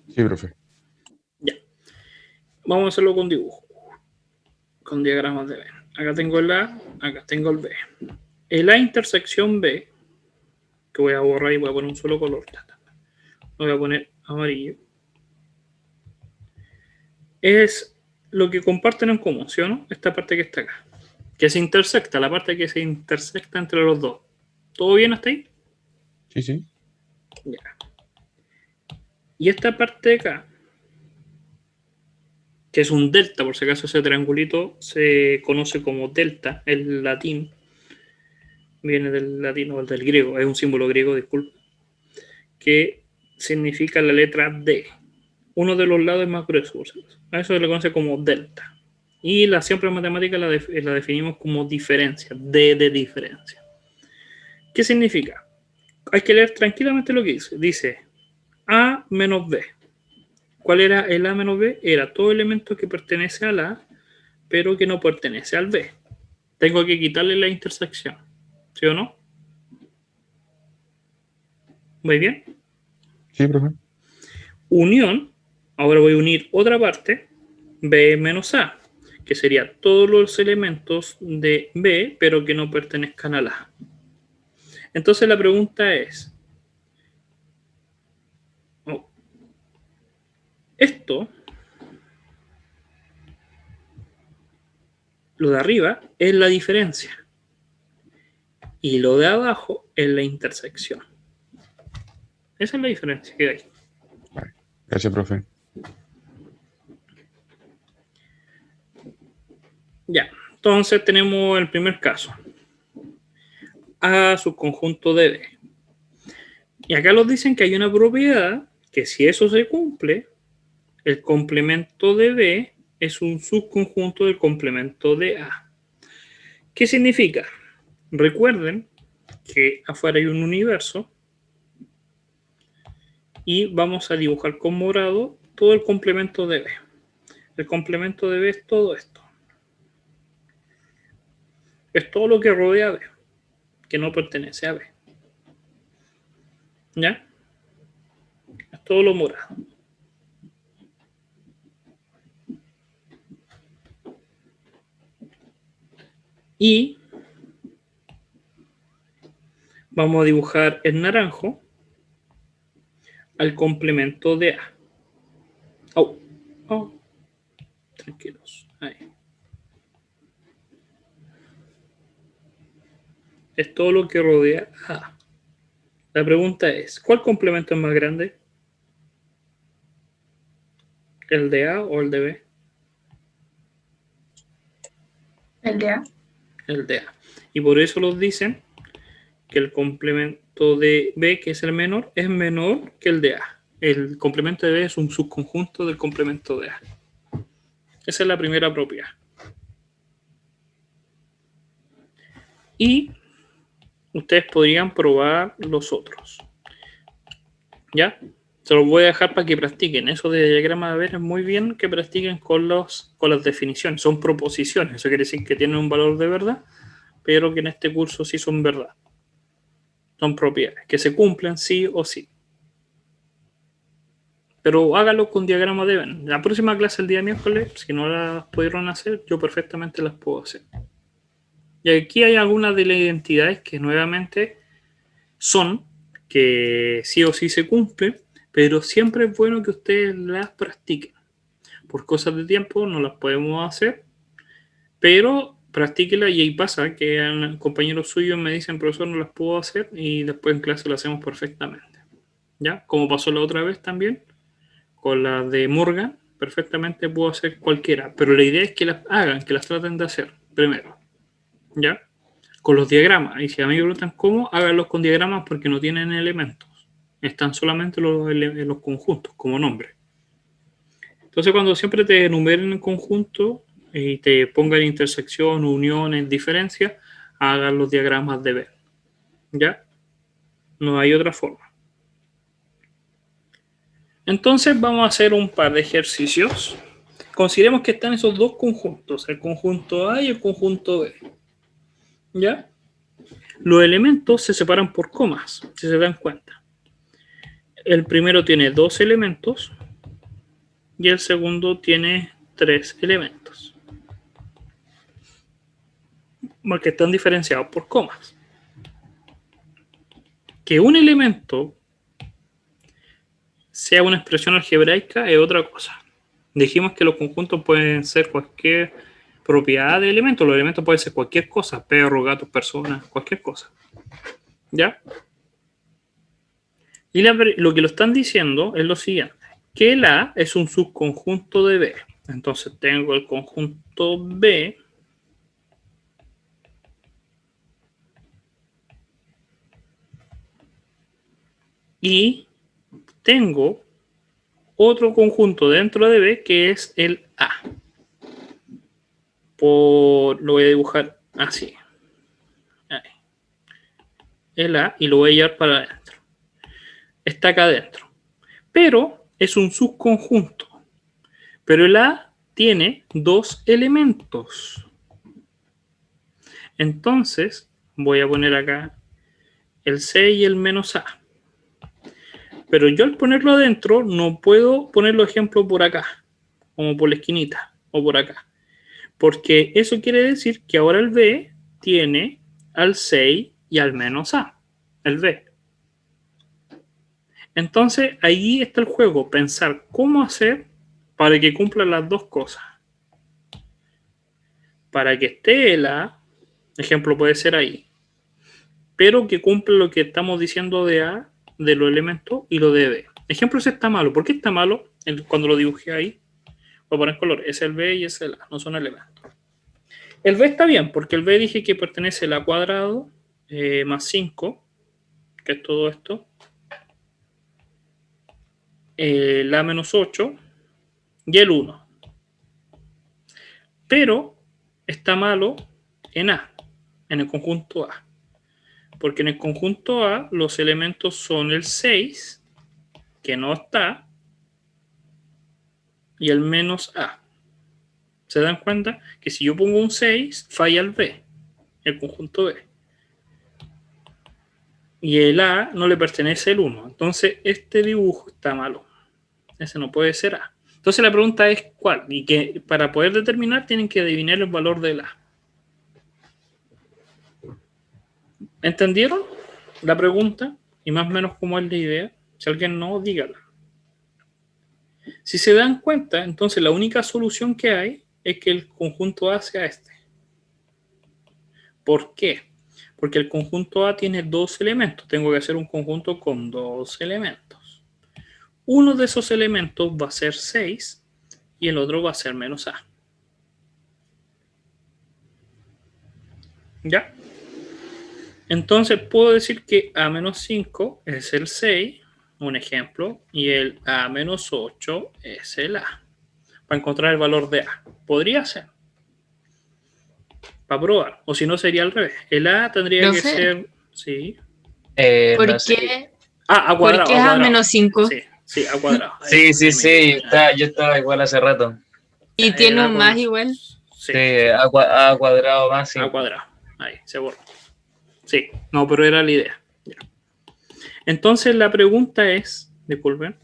C: Sí, profe.
A: Ya. Vamos a hacerlo con dibujo. Con diagramas de Venn. Acá tengo el A, acá tengo el B. El A intersección B, que voy a borrar y voy a poner un solo color. Lo voy a poner amarillo. Es lo que comparten en común, ¿sí o no? Esta parte que está acá. Que se intersecta, la parte que se intersecta entre los dos. ¿Todo bien hasta ahí?
C: Sí, sí.
A: Ya. Y esta parte de acá, que es un delta, por si acaso ese triangulito se conoce como delta, el latín, viene del latín o del griego, es un símbolo griego, disculpa, que significa la letra D. Uno de los lados es más grueso, por si acaso. A eso se le conoce como delta. Y la siempre matemática la definimos como diferencia, D de diferencia. ¿Qué significa? Hay que leer tranquilamente lo que dice. Dice A menos B. ¿Cuál era el A menos B? Era todo elemento que pertenece al A, pero que no pertenece al B. Tengo que quitarle la intersección. ¿Sí o no? ¿Muy bien?
C: Sí, profe.
A: Unión. Ahora voy a unir otra parte. B menos A, que sería todos los elementos de B, pero que no pertenezcan al A. Entonces la pregunta es, esto, lo de arriba, es la diferencia. Y lo de abajo es la intersección. Esa es la diferencia que hay.
C: Vale. Gracias, profe.
A: Ya, entonces tenemos el primer caso. A subconjunto de B. Y acá nos dicen que hay una propiedad que si eso se cumple, el complemento de B es un subconjunto del complemento de A. ¿Qué significa? Recuerden que afuera hay un universo y vamos a dibujar con morado todo el complemento de B. El complemento de B es todo esto. Es todo lo que rodea a B, que no pertenece a B. ¿Ya? Es todo lo morado. Y vamos a dibujar en naranjo al complemento de A. Oh, oh. Tranquilos. Ahí. Es todo lo que rodea a A. La pregunta es, ¿cuál complemento es más grande? ¿El de A o el de B?
B: El de A.
A: el de A. Y por eso los dicen que el complemento de B, que es el menor, es menor que el de A. El complemento de B es un subconjunto del complemento de A. Esa es la primera propiedad. Y ustedes podrían probar los otros. ¿Ya? Se los voy a dejar para que practiquen. Eso de diagrama de ver es muy bien que practiquen con las definiciones. Son proposiciones. Eso quiere decir que tienen un valor de verdad, pero que en este curso sí son verdad. Son propiedades que se cumplen sí o sí. Pero háganlo con diagrama de Venn. La próxima clase el día miércoles, si no las pudieron hacer, yo perfectamente las puedo hacer. Y aquí hay algunas de las identidades que nuevamente son que sí o sí se cumplen, pero siempre es bueno que ustedes las practiquen. Por cosas de tiempo no las podemos hacer, pero practíquenlas y ahí pasa que compañeros suyos me dicen, profesor, no las puedo hacer y después en clase las hacemos perfectamente. ¿Ya? Como pasó la otra vez también con la de Morgan, perfectamente puedo hacer cualquiera, pero la idea es que las hagan, que las traten de hacer primero. ¿Ya? Con los diagramas. Y si a mí me preguntan cómo, háganlos con diagramas porque no tienen elementos. Están solamente los conjuntos como nombre. Entonces, cuando siempre te enumeren en conjunto y te pongan intersección, uniones, diferencias, hagan los diagramas de Venn. ¿Ya? No hay otra forma. Entonces, vamos a hacer un par de ejercicios. Consideremos que están esos dos conjuntos, el conjunto A y el conjunto B. ¿Ya? Los elementos se separan por comas, si se dan cuenta. El primero tiene 2 elementos y el segundo tiene 3 elementos. Porque están diferenciados por comas. Que un elemento sea una expresión algebraica es otra cosa. Dijimos que los conjuntos pueden ser cualquier propiedad de elementos. Los elementos pueden ser cualquier cosa. Perro, gato, persona, cualquier cosa. ¿Ya? Y lo que lo están diciendo es lo siguiente. Que el A es un subconjunto de B. Entonces tengo el conjunto B y tengo otro conjunto dentro de B que es el A. Lo voy a dibujar así. Ahí. El A y lo voy a llevar para adentro. Está acá adentro. Pero es un subconjunto. Pero el A tiene 2 elementos. Entonces voy a poner acá el C y el menos A. Pero yo al ponerlo adentro no puedo poner los ejemplos por acá, como por la esquinita o por acá. Porque eso quiere decir que ahora el B tiene al 6 y al menos A, el B. Entonces ahí está el juego, pensar cómo hacer para que cumplan las dos cosas. Para que esté el A, ejemplo puede ser ahí, pero que cumpla lo que estamos diciendo de A, de los elementos, y lo de B. Ejemplo, ese está malo. ¿Por qué está malo? Cuando lo dibujé ahí, voy a poner color. Es el B y es el A, no son elementos. El B está bien, porque el B dije que pertenece al A cuadrado más 5, que es todo esto. El A menos 8 y el 1. Pero está malo en A, en el conjunto A. Porque en el conjunto A los elementos son el 6, que no está, y el menos A. ¿Se dan cuenta? Que si yo pongo un 6, falla el B, el conjunto B. Y el A no le pertenece el 1. Entonces este dibujo está malo. Ese no puede ser A. Entonces la pregunta es ¿cuál? Y que para poder determinar tienen que adivinar el valor del A. ¿Entendieron la pregunta? Y más o menos cómo es la idea. Si alguien no, dígala. Si se dan cuenta, entonces la única solución que hay es que el conjunto A sea este. ¿Por qué? Porque el conjunto A tiene 2 elementos. Tengo que hacer un conjunto con 2 elementos. Uno de esos elementos va a ser 6 y el otro va a ser menos A. ¿Ya? Entonces puedo decir que A menos 5 es el 6, un ejemplo, y el A menos 8 es el A. Para encontrar el valor de A. Podría ser. Para probar. O si no, sería al revés. El A tendría que
E: Profe,
A: ser... Sí.
E: ¿por
D: No sé.
E: qué?
A: Ah, a
E: ¿Por
A: cuadrado.
E: qué
A: A
E: A
A: cuadrado.
E: menos 5?
A: Sí, sí, a cuadrado.
D: Sí, sí,
A: me
D: sí,
A: equivoqué.
D: yo estaba igual hace rato.
E: ¿Y
A: Ya,
E: tiene
A: el A
E: un
A: con-
E: más igual?
A: Sí,
D: Sí, A cuadrado más
A: a
D: 5.
A: cuadrado. Ahí, se borró. Sí, no, pero era la idea. Ya. Entonces la pregunta es, disculpen,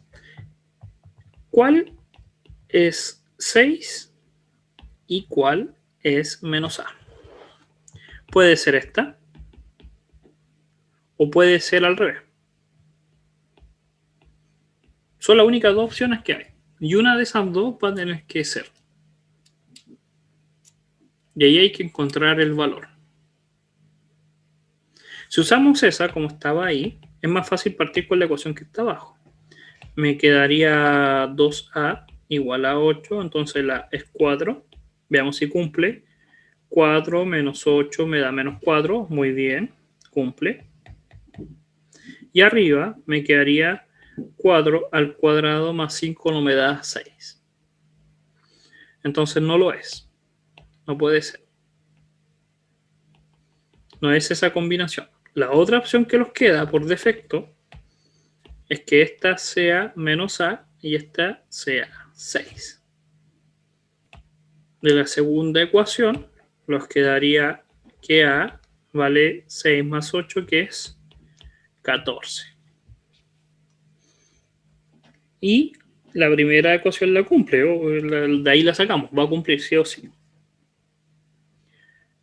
A: ¿cuál es 6 y cuál es menos A? Puede ser esta o puede ser al revés. Son las únicas dos opciones que hay. Y una de esas dos va a tener que ser. Y ahí hay que encontrar el valor. Si usamos esa como estaba ahí, es más fácil partir con la ecuación que está abajo. Me quedaría 2A igual a 8, entonces la es 4. Veamos si cumple. 4 menos 8 me da menos 4, muy bien, cumple. Y arriba me quedaría 4 al cuadrado más 5 no me da 6. Entonces no lo es, no puede ser. No es esa combinación. La otra opción que nos queda por defecto es que esta sea menos A y esta sea 6. De la segunda ecuación nos quedaría que A vale 6 más 8, que es 14. Y la primera ecuación la cumple, o de ahí la sacamos, va a cumplir sí o sí.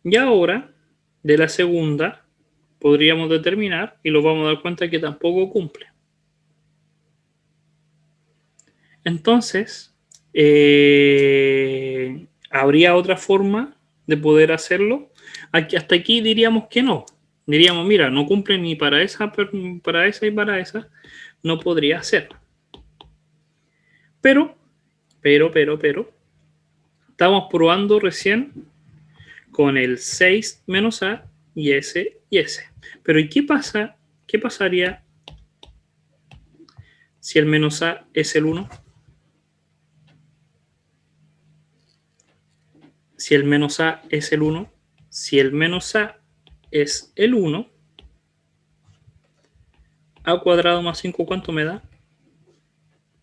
A: Y ahora, de la segunda, podríamos determinar, y lo vamos a dar cuenta que tampoco cumple. Entonces, ¿habría otra forma de poder hacerlo? Hasta aquí diríamos que no. Diríamos, mira, no cumple ni para esa y para esa, no podría ser. Pero, estamos probando recién con el 6 menos A y S y S. Pero ¿y qué pasa? ¿Qué pasaría si el menos A es el 1? Si el menos A es el 1, si el menos A es el 1, A cuadrado más 5, ¿cuánto me da?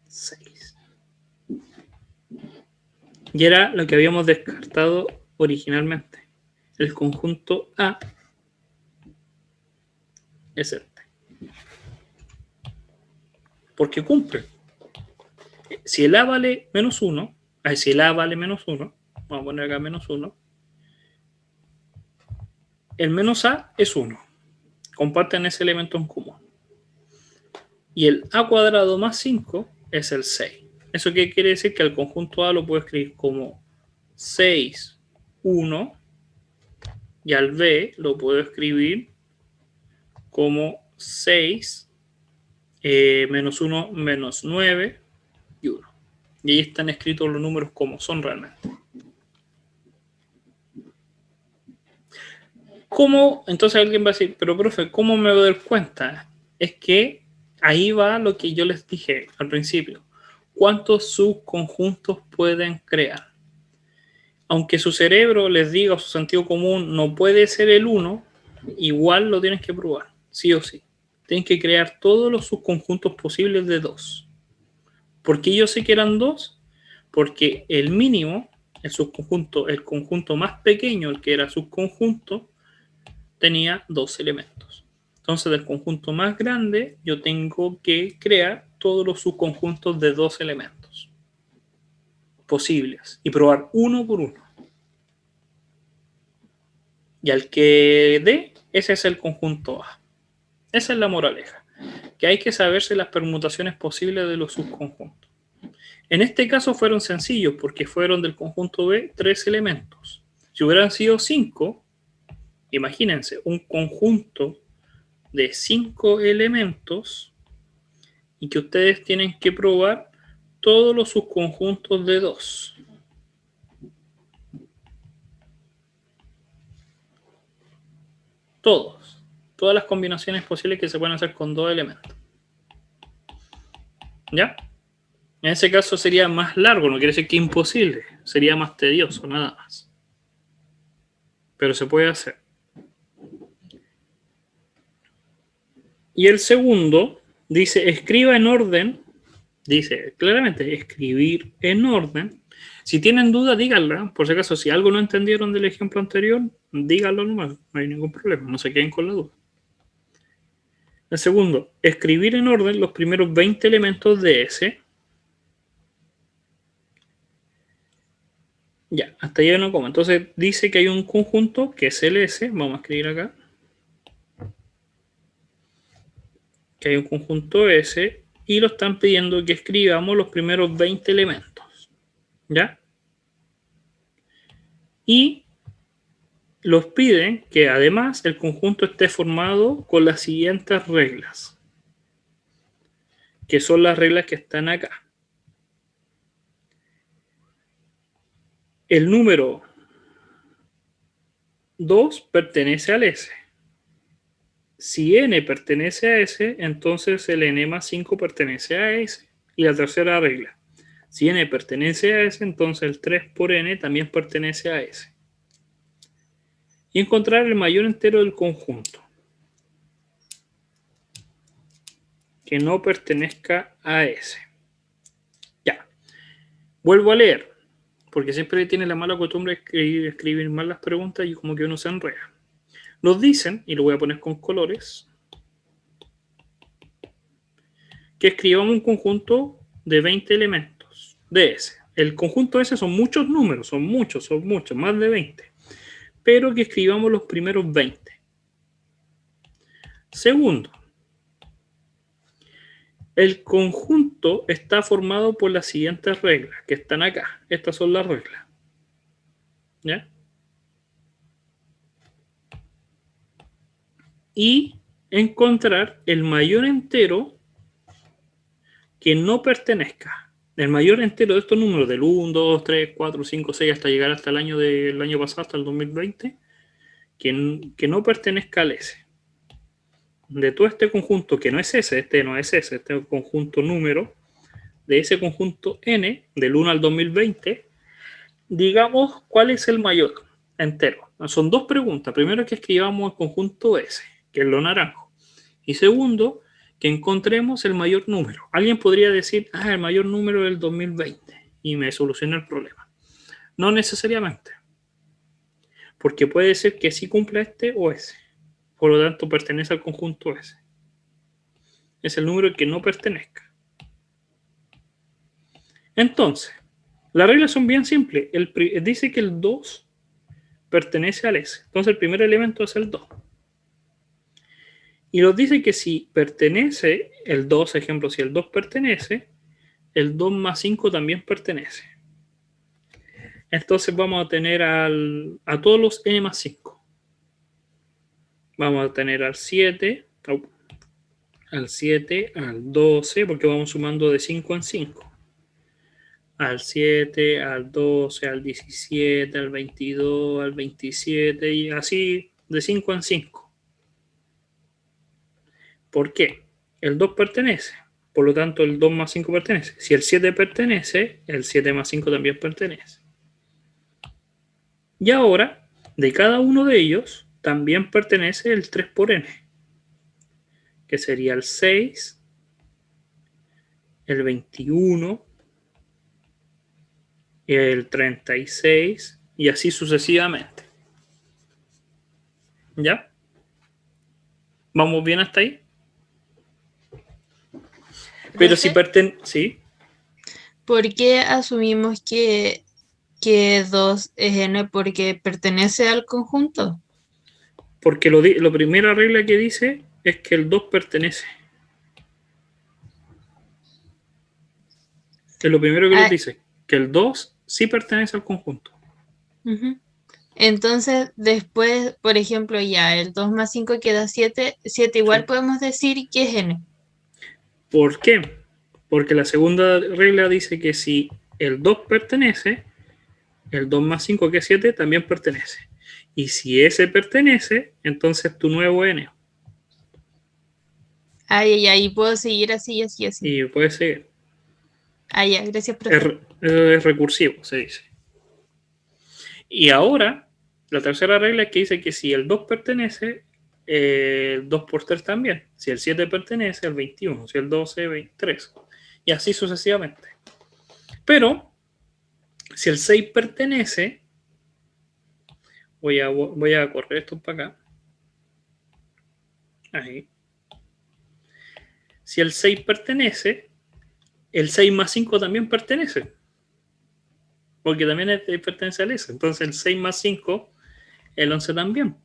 A: 6. Y era lo que habíamos descartado originalmente. El conjunto A es este. Porque cumple. Si el A vale menos 1, si el A vale menos 1, vamos a poner acá menos 1, el menos A es 1. Comparten ese elemento en común. Y el A cuadrado más 5 es el 6. ¿Eso qué quiere decir? Que el conjunto A lo puedo escribir como 6, 1, y al B lo puedo escribir como 6, menos 1, menos 9 y 1. Y ahí están escritos los números como son realmente. ¿Cómo? Entonces alguien va a decir, pero profe, ¿cómo me voy a dar cuenta? Es que ahí va lo que yo les dije al principio. ¿Cuántos subconjuntos pueden crear? Aunque su cerebro les diga, o su sentido común, no puede ser el 1, igual lo tienes que probar, sí o sí. Tienes que crear todos los subconjuntos posibles de 2. ¿Por qué yo sé que eran 2? Porque el mínimo, el conjunto más pequeño, el que era subconjunto, tenía 2 elementos. Entonces, del conjunto más grande, yo tengo que crear todos los subconjuntos de 2 elementos posibles y probar uno por uno. Y al que dé, ese es el conjunto A. Esa es la moraleja, que hay que saberse las permutaciones posibles de los subconjuntos. En este caso fueron sencillos porque fueron del conjunto B 3 elementos. Si hubieran sido 5, imagínense, un conjunto de 5 elementos y que ustedes tienen que probar todos los subconjuntos de 2. Todas las combinaciones posibles que se pueden hacer con 2 elementos. ¿Ya? En ese caso sería más largo, no quiere decir que imposible, sería más tedioso, nada más. Pero se puede hacer. Y el segundo dice, escriba en orden, dice claramente, escribir en orden. Si tienen duda, díganla. Por si acaso, si algo no entendieron del ejemplo anterior, díganlo nomás, no hay ningún problema, no se queden con la duda. El segundo, escribir en orden los primeros 20 elementos de S. Ya, hasta ahí no como. Entonces dice que hay un conjunto que es el S. Vamos a escribir acá. Que hay un conjunto S y lo están pidiendo que escribamos los primeros 20 elementos. ¿Ya? Y los piden que además el conjunto esté formado con las siguientes reglas. Que son las reglas que están acá. El número 2 pertenece al S. Si n pertenece a S, entonces el n más 5 pertenece a S. Y la tercera regla. Si n pertenece a S, entonces el 3 por n también pertenece a S. Y encontrar el mayor entero del conjunto que no pertenezca a S. Ya. Vuelvo a leer, porque siempre tiene la mala costumbre de escribir mal las preguntas y como que uno se enreda. Nos dicen, y lo voy a poner con colores, que escribamos un conjunto de 20 elementos de S. El conjunto S son muchos números, son muchos, más de 20. Pero que escribamos los primeros 20. Segundo, el conjunto está formado por las siguientes reglas que están acá. Estas son las reglas. ¿Ya? Y encontrar el mayor entero que no pertenezca. El mayor entero de estos números, del 1, 2, 3, 4, 5, 6, hasta llegar hasta el año pasado, hasta el 2020, que no pertenezca al S. De todo este conjunto que no es S, este no es S, este es un conjunto número, de ese conjunto N, del 1 al 2020, digamos cuál es el mayor entero. Son dos preguntas. Primero, que escribamos el conjunto S, que es lo naranjo. Y segundo, que encontremos el mayor número. Alguien podría decir, el mayor número del 2020 y me soluciona el problema. No necesariamente. Porque puede ser que sí cumpla este o ese. Por lo tanto, pertenece al conjunto S. Es el número que no pertenezca. Entonces, las reglas son bien simples. Dice que el 2 pertenece al S. Entonces, el primer elemento es el 2. Y nos dice que si pertenece el 2, ejemplo, si el 2 pertenece, el 2 más 5 también pertenece. Entonces vamos a tener a todos los n más 5. Vamos a tener al 7, al 12, porque vamos sumando de 5 en 5. Al 7, al 12, al 17, al 22, al 27 y así de 5 en 5. ¿Por qué? El 2 pertenece, por lo tanto el 2 más 5 pertenece. Si el 7 pertenece, el 7 más 5 también pertenece. Y ahora, de cada uno de ellos, también pertenece el 3 por n, que sería el 6, el 21, el 36 y así sucesivamente. ¿Ya? ¿Vamos bien hasta ahí? Pero si pertenece... ¿Sí?
E: ¿Por qué asumimos que 2 es n? Porque pertenece al conjunto.
A: Porque la primera regla que dice es que el 2 pertenece. Es lo primero que nos dice, que el 2 sí pertenece al conjunto.
E: Uh-huh. Entonces, después, por ejemplo, ya el 2 más 5 queda 7. 7 igual sí. Podemos decir que es n.
A: ¿Por qué? Porque la segunda regla dice que si el 2 pertenece, el 2 más 5 que es 7 también pertenece. Y si ese pertenece, entonces tu nuevo n.
E: Ay, ahí puedo seguir así, así, así.
A: Y puede ser.
E: Ya, gracias, profe.
A: Es recursivo, se dice. Y ahora, la tercera regla es que dice que si el 2 pertenece, el 2 por 3 también. Si el 7 pertenece, el 21. Si el 12, 23. Y así sucesivamente. Pero, si el 6 pertenece, voy a correr esto para acá. Ahí. Si el 6 pertenece, el 6 más 5 también pertenece. Porque también pertenece al S. Entonces el 6 más 5, el 11 también.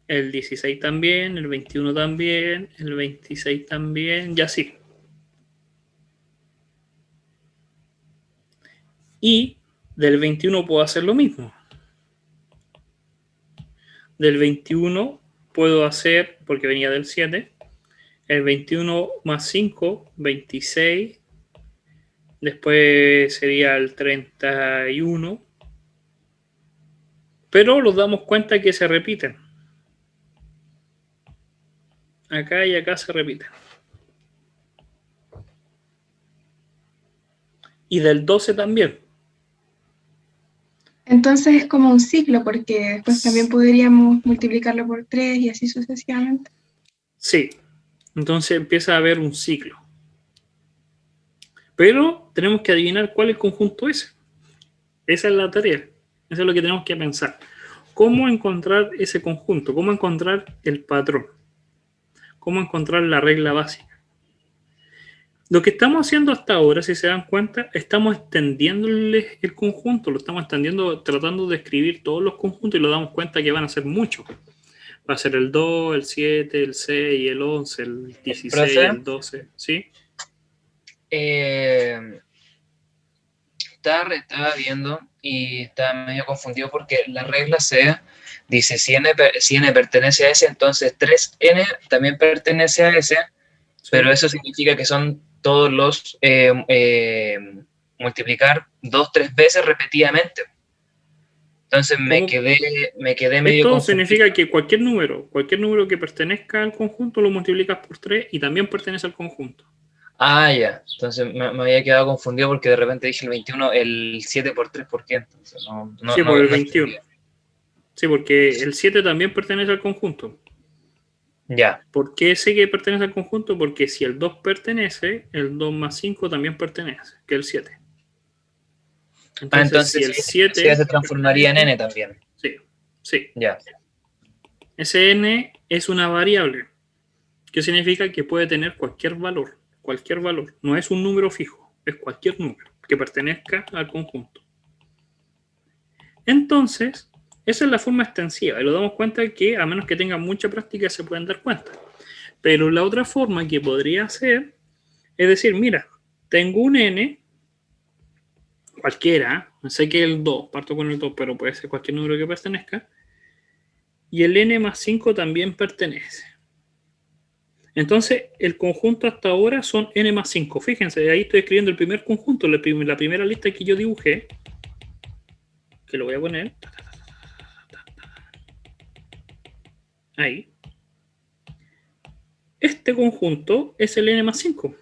A: El 16 también, el 21 también, el 26 también, y así. Y del 21 puedo hacer lo mismo. Del 21 puedo hacer, porque venía del 7, el 21 más 5, 26. Después sería el 31. Pero nos damos cuenta que se repiten. Acá y acá se repiten. Y del 12 también.
B: Entonces es como un ciclo, porque después también podríamos multiplicarlo por 3 y así sucesivamente.
A: Sí. Entonces empieza a haber un ciclo. Pero tenemos que adivinar cuál es el conjunto ese. Esa es la tarea. Eso es lo que tenemos que pensar. ¿Cómo encontrar ese conjunto? ¿Cómo encontrar el patrón? ¿Cómo encontrar la regla básica? Lo que estamos haciendo hasta ahora, si se dan cuenta, estamos extendiéndole el conjunto, lo estamos extendiendo, tratando de escribir todos los conjuntos y nos damos cuenta que van a ser muchos. Va a ser el 2, el 7, el 6, el 11, el 16,
D: ¿Profe?
A: el 12. ¿Sí?
D: Estaba viendo y estaba medio confundido porque la regla C dice si n pertenece a S, entonces 3n también pertenece a S,
A: Sí.
D: pero eso significa que son todos los multiplicar 2, 3 veces repetidamente. Entonces me quedé medio
A: Esto
D: confundido.
A: significa que cualquier número que pertenezca al conjunto lo multiplicas por 3 y también pertenece al conjunto.
D: Ah, ya. Entonces me había quedado confundido porque de repente dije el 21, el 7 por 3, ¿por qué? Entonces
A: Sí, por el
D: no
A: 21.
D: entendía.
A: Sí, porque el 7 también pertenece al conjunto.
D: Ya.
A: ¿Por qué sé que pertenece al conjunto? Porque si el 2 pertenece, el 2 más 5 también pertenece, que es el 7. Entonces si el 7
D: se transformaría en n también.
A: Sí.
D: Ya.
A: Ese n es una variable, que significa que puede tener cualquier valor. No es un número fijo, es cualquier número que pertenezca al conjunto. Entonces, esa es la forma extensiva y nos damos cuenta que a menos que tengan mucha práctica se pueden dar cuenta. Pero la otra forma que podría ser es decir, mira, tengo un n cualquiera, sé que el 2, parto con el 2, pero puede ser cualquier número que pertenezca, y el n más 5 también pertenece. Entonces, el conjunto hasta ahora son n más 5. Fíjense, ahí estoy escribiendo el primer conjunto, la primera lista que yo dibujé, que lo voy a poner. Ahí. Este conjunto es el n más 5.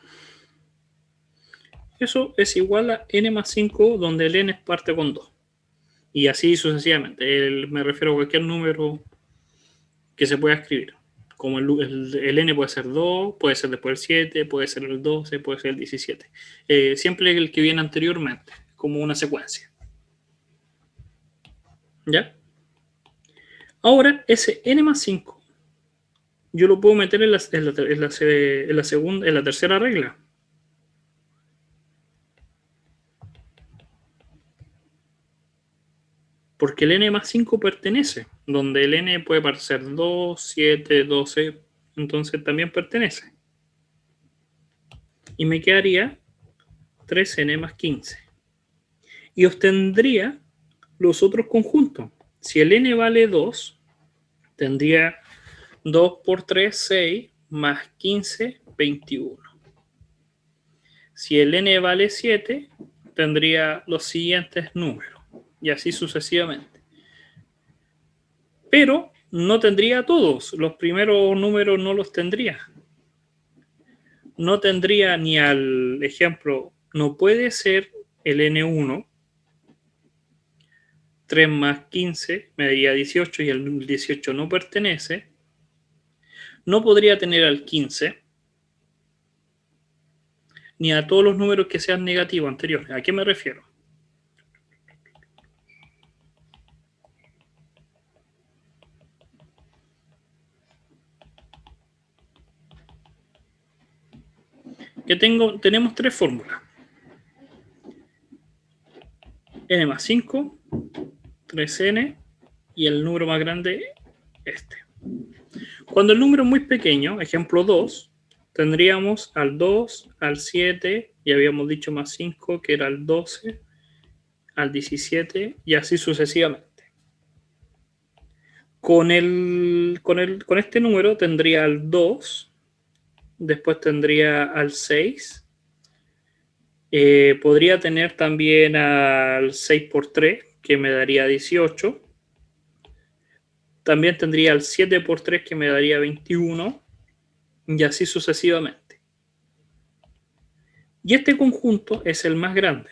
A: Eso es igual a n más 5, donde el n parte con 2. Y así sucesivamente. Me refiero a cualquier número que se pueda escribir. Como el n puede ser 2, puede ser después el 7, puede ser el 12, puede ser el 17. Siempre el que viene anteriormente, como una secuencia. ¿Ya? Ahora, ese n más 5, yo lo puedo meter en la tercera regla. Porque el n más 5 pertenece, donde el n puede ser 2, 7, 12, entonces también pertenece. Y me quedaría 3n más 15. Y obtendría los otros conjuntos. Si el n vale 2, tendría 2 por 3, 6, más 15, 21. Si el n vale 7, tendría los siguientes números. Y así sucesivamente. Pero no tendría todos. Los primeros números no los tendría. No tendría ni al ejemplo, no puede ser el N1. 3 más 15 me daría 18 y el 18 no pertenece. No podría tener al 15 ni a todos los números que sean negativos anteriores. ¿A qué me refiero? Tenemos tres fórmulas. N más 5, 3n y el número más grande, este. Cuando el número es muy pequeño, ejemplo 2, tendríamos al 2, al 7, y habíamos dicho más 5, que era al 12, al 17, y así sucesivamente. Con este número tendría al 2, después tendría al 6, podría tener también al 6 por 3, que me daría 18. También tendría al 7 por 3, que me daría 21, y así sucesivamente. Y este conjunto es el más grande,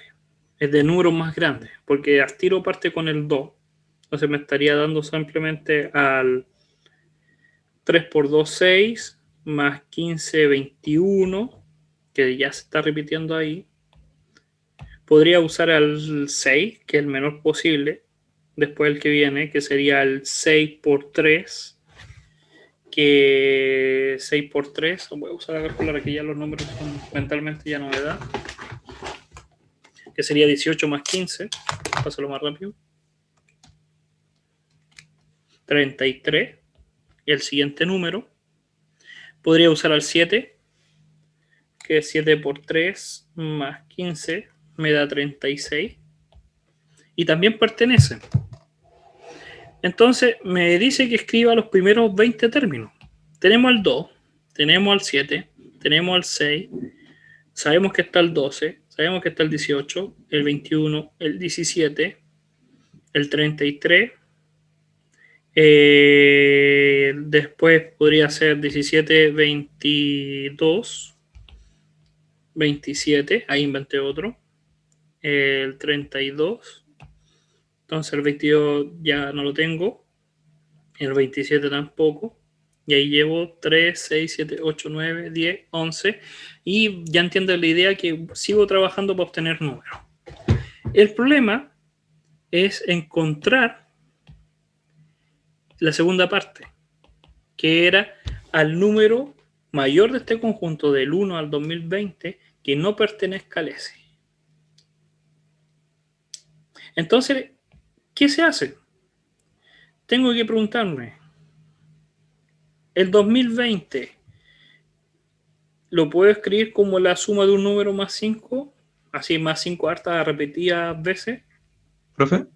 A: es de números más grandes, porque al tiro parte con el 2. Entonces me estaría dando simplemente al 3 por 2, 6, más 15, 21, que ya se está repitiendo ahí. Podría usar al 6, que es el menor posible, después el que viene, que sería el 6 por 3, que 6 por 3, voy a usar la calculadora, que ya los números mentalmente ya no me da, que sería 18 más 15, pásalo más rápido, 33, y el siguiente número, podría usar al 7, que es 7 por 3 más 15, me da 36, y también pertenece. Entonces me dice que escriba los primeros 20 términos. Tenemos al 2, tenemos al 7, tenemos al 6, sabemos que está el 12, sabemos que está el 18, el 21, el 17, el 33, después podría ser 17, 22, 27, ahí inventé otro, el 32, entonces el 22 ya no lo tengo, el 27 tampoco, y ahí llevo 3, 6, 7, 8, 9, 10, 11, y ya entiendo la idea que sigo trabajando para obtener números. El problema es encontrar la segunda parte, que era al número mayor de este conjunto del 1 al 2020 que no pertenezca al S. Entonces, ¿qué se hace? Tengo que preguntarme, ¿el 2020 lo puedo escribir como la suma de un número más 5? Así, más 5 hartas repetidas veces.
F: Profe,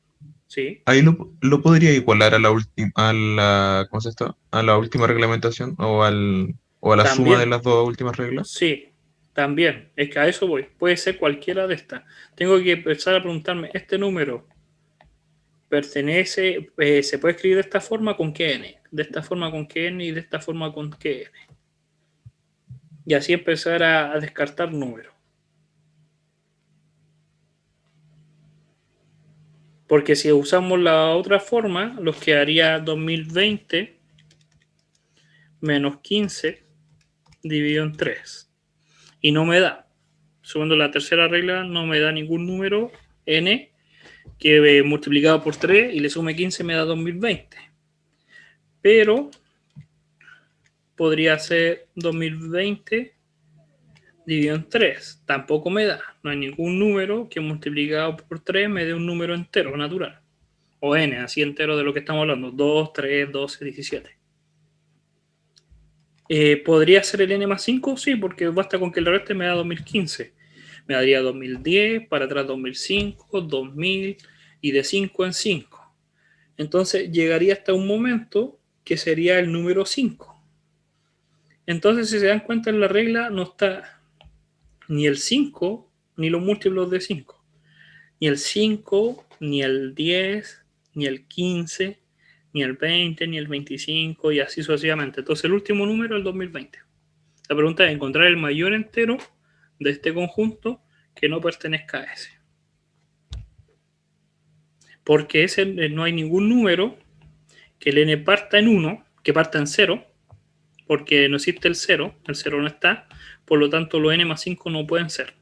A: Sí.
F: ahí lo podría igualar a la última, ¿cómo se está? A la última reglamentación o a la suma de
A: También.
F: las dos últimas reglas.
A: Sí, también. Es que a eso voy. Puede ser cualquiera de estas. Tengo que empezar a preguntarme, ¿este número pertenece, se puede escribir de esta forma con qué n? De esta forma con qué n y de esta forma con qué n. Y así empezar a descartar números. Porque si usamos la otra forma, nos quedaría 2020 menos 15 dividido en 3. Y no me da. Sumando la tercera regla, no me da ningún número n que multiplicado por 3 y le sume 15 me da 2020. Pero podría ser 2020 dividido en 3. Tampoco me da. No hay ningún número que multiplicado por 3 me dé un número entero, natural. O n, así entero de lo que estamos hablando. 2, 3, 12, 17. ¿Podría ser el n más 5? Sí, porque basta con que el reste me da 2015. Me daría 2010, para atrás 2005, 2000 y de 5 en 5. Entonces llegaría hasta un momento que sería el número 5. Entonces, si se dan cuenta, en la regla no está ni el 5 ni los múltiplos de 5. Ni el 5, ni el 10, ni el 15, ni el 20, ni el 25, y así sucesivamente. Entonces el último número es el 2020. La pregunta es encontrar el mayor entero de este conjunto que no pertenezca a ese. Porque ese no hay ningún número que el n parta en 1, que parta en 0, porque no existe el 0 no está, por lo tanto los n más 5 no pueden ser.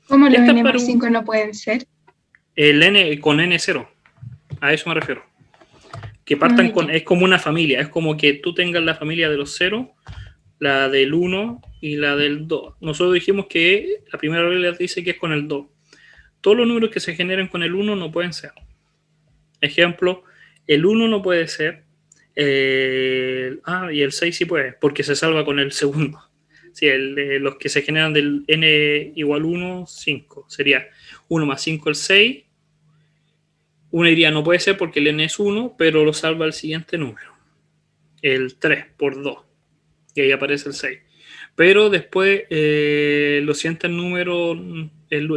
B: ¿Cómo los
A: Esta
B: n
A: para
B: más
A: un-
B: 5 no pueden ser?
A: El n con n0, a eso me refiero. Que partan
B: Ah,
A: con,
B: ya.
A: es como una familia, es como que tú tengas la familia de los 0, la del 1 y la del 2. Nosotros dijimos que la primera regla dice que es con el 2. Todos los números que se generen con el 1 no pueden ser. Ejemplo, el 1 no puede ser. Y el 6 sí puede, porque se salva con el segundo. Sí, los que se generan del n igual 1, 5. Sería 1 más 5, el 6. Uno diría no puede ser porque el n es 1, pero lo salva el siguiente número. El 3 por 2. Y ahí aparece el 6. Pero después lo siguientes números,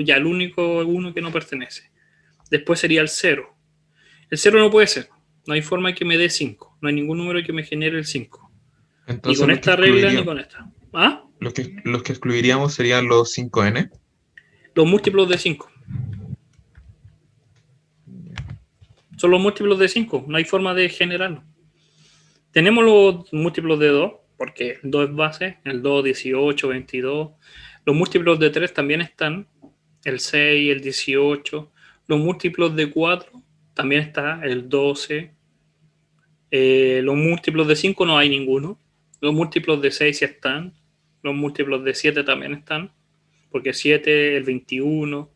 A: ya el único 1 que no pertenece. Después sería el 0. El 0 no puede ser. No hay forma que me dé 5. No hay ningún número que me genere el 5. Ni
F: Entonces
A: con
F: los que
A: esta regla ni con esta. ¿Ah?
F: los que excluiríamos serían los 5n.
A: Los múltiplos de 5. Son los múltiplos de 5. No hay forma de generarlo. Tenemos los múltiplos de 2, porque el 2 es base. El 2, 18, 22. Los múltiplos de 3 también están. El 6, el 18. Los múltiplos de 4 también está. El 12. Los múltiplos de 5 no hay ninguno. Los múltiplos de 6 sí están. Los múltiplos de 7 también están. Porque 7, el 21.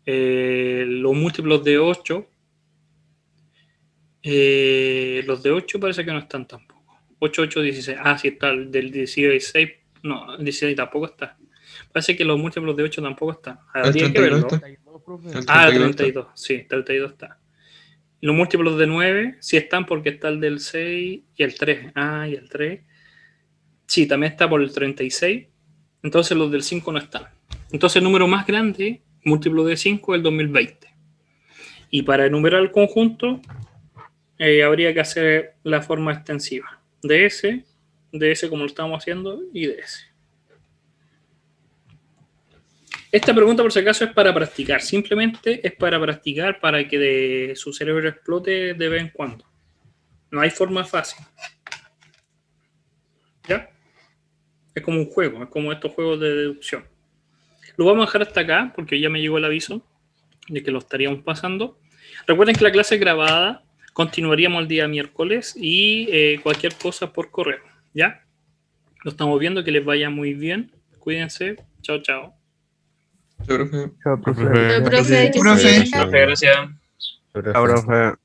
A: Los múltiplos de 8. Los de 8 parece que no están tampoco. 8, 8, 16. Ah, sí está. El del 16. No, el 16 tampoco está. Parece que los múltiplos de 8 tampoco están.
F: El
A: Habría que
F: 32
A: verlo.
F: está. El
A: Ah,
F: 32 está.
A: 32. Sí, 32 está. Los múltiplos de 9 sí están porque está el del 6 y el 3. Ah, y el 3. Sí, también está por el 36. Entonces los del 5 no están. Entonces el número más grande, múltiplo de 5, es el 2020. Y para enumerar el conjunto, habría que hacer la forma extensiva. De ese como lo estamos haciendo, y de ese. Esta pregunta, por si acaso, es para practicar. Simplemente es para practicar, para que su cerebro explote de vez en cuando. No hay forma fácil. ¿Ya? Es como un juego, es como estos juegos de deducción. Lo vamos a dejar hasta acá, porque ya me llegó el aviso de que lo estaríamos pasando. Recuerden que la clase es grabada. Continuaríamos el día miércoles y cualquier cosa por correo. ¿Ya? Lo estamos viendo, que les vaya muy bien. Cuídense. Chao, chao.
F: Yo creo que
E: Pero,
C: Profe.
E: profe, que
B: Profe.
E: se-
D: Profe, gracias.
G: Chao, profe.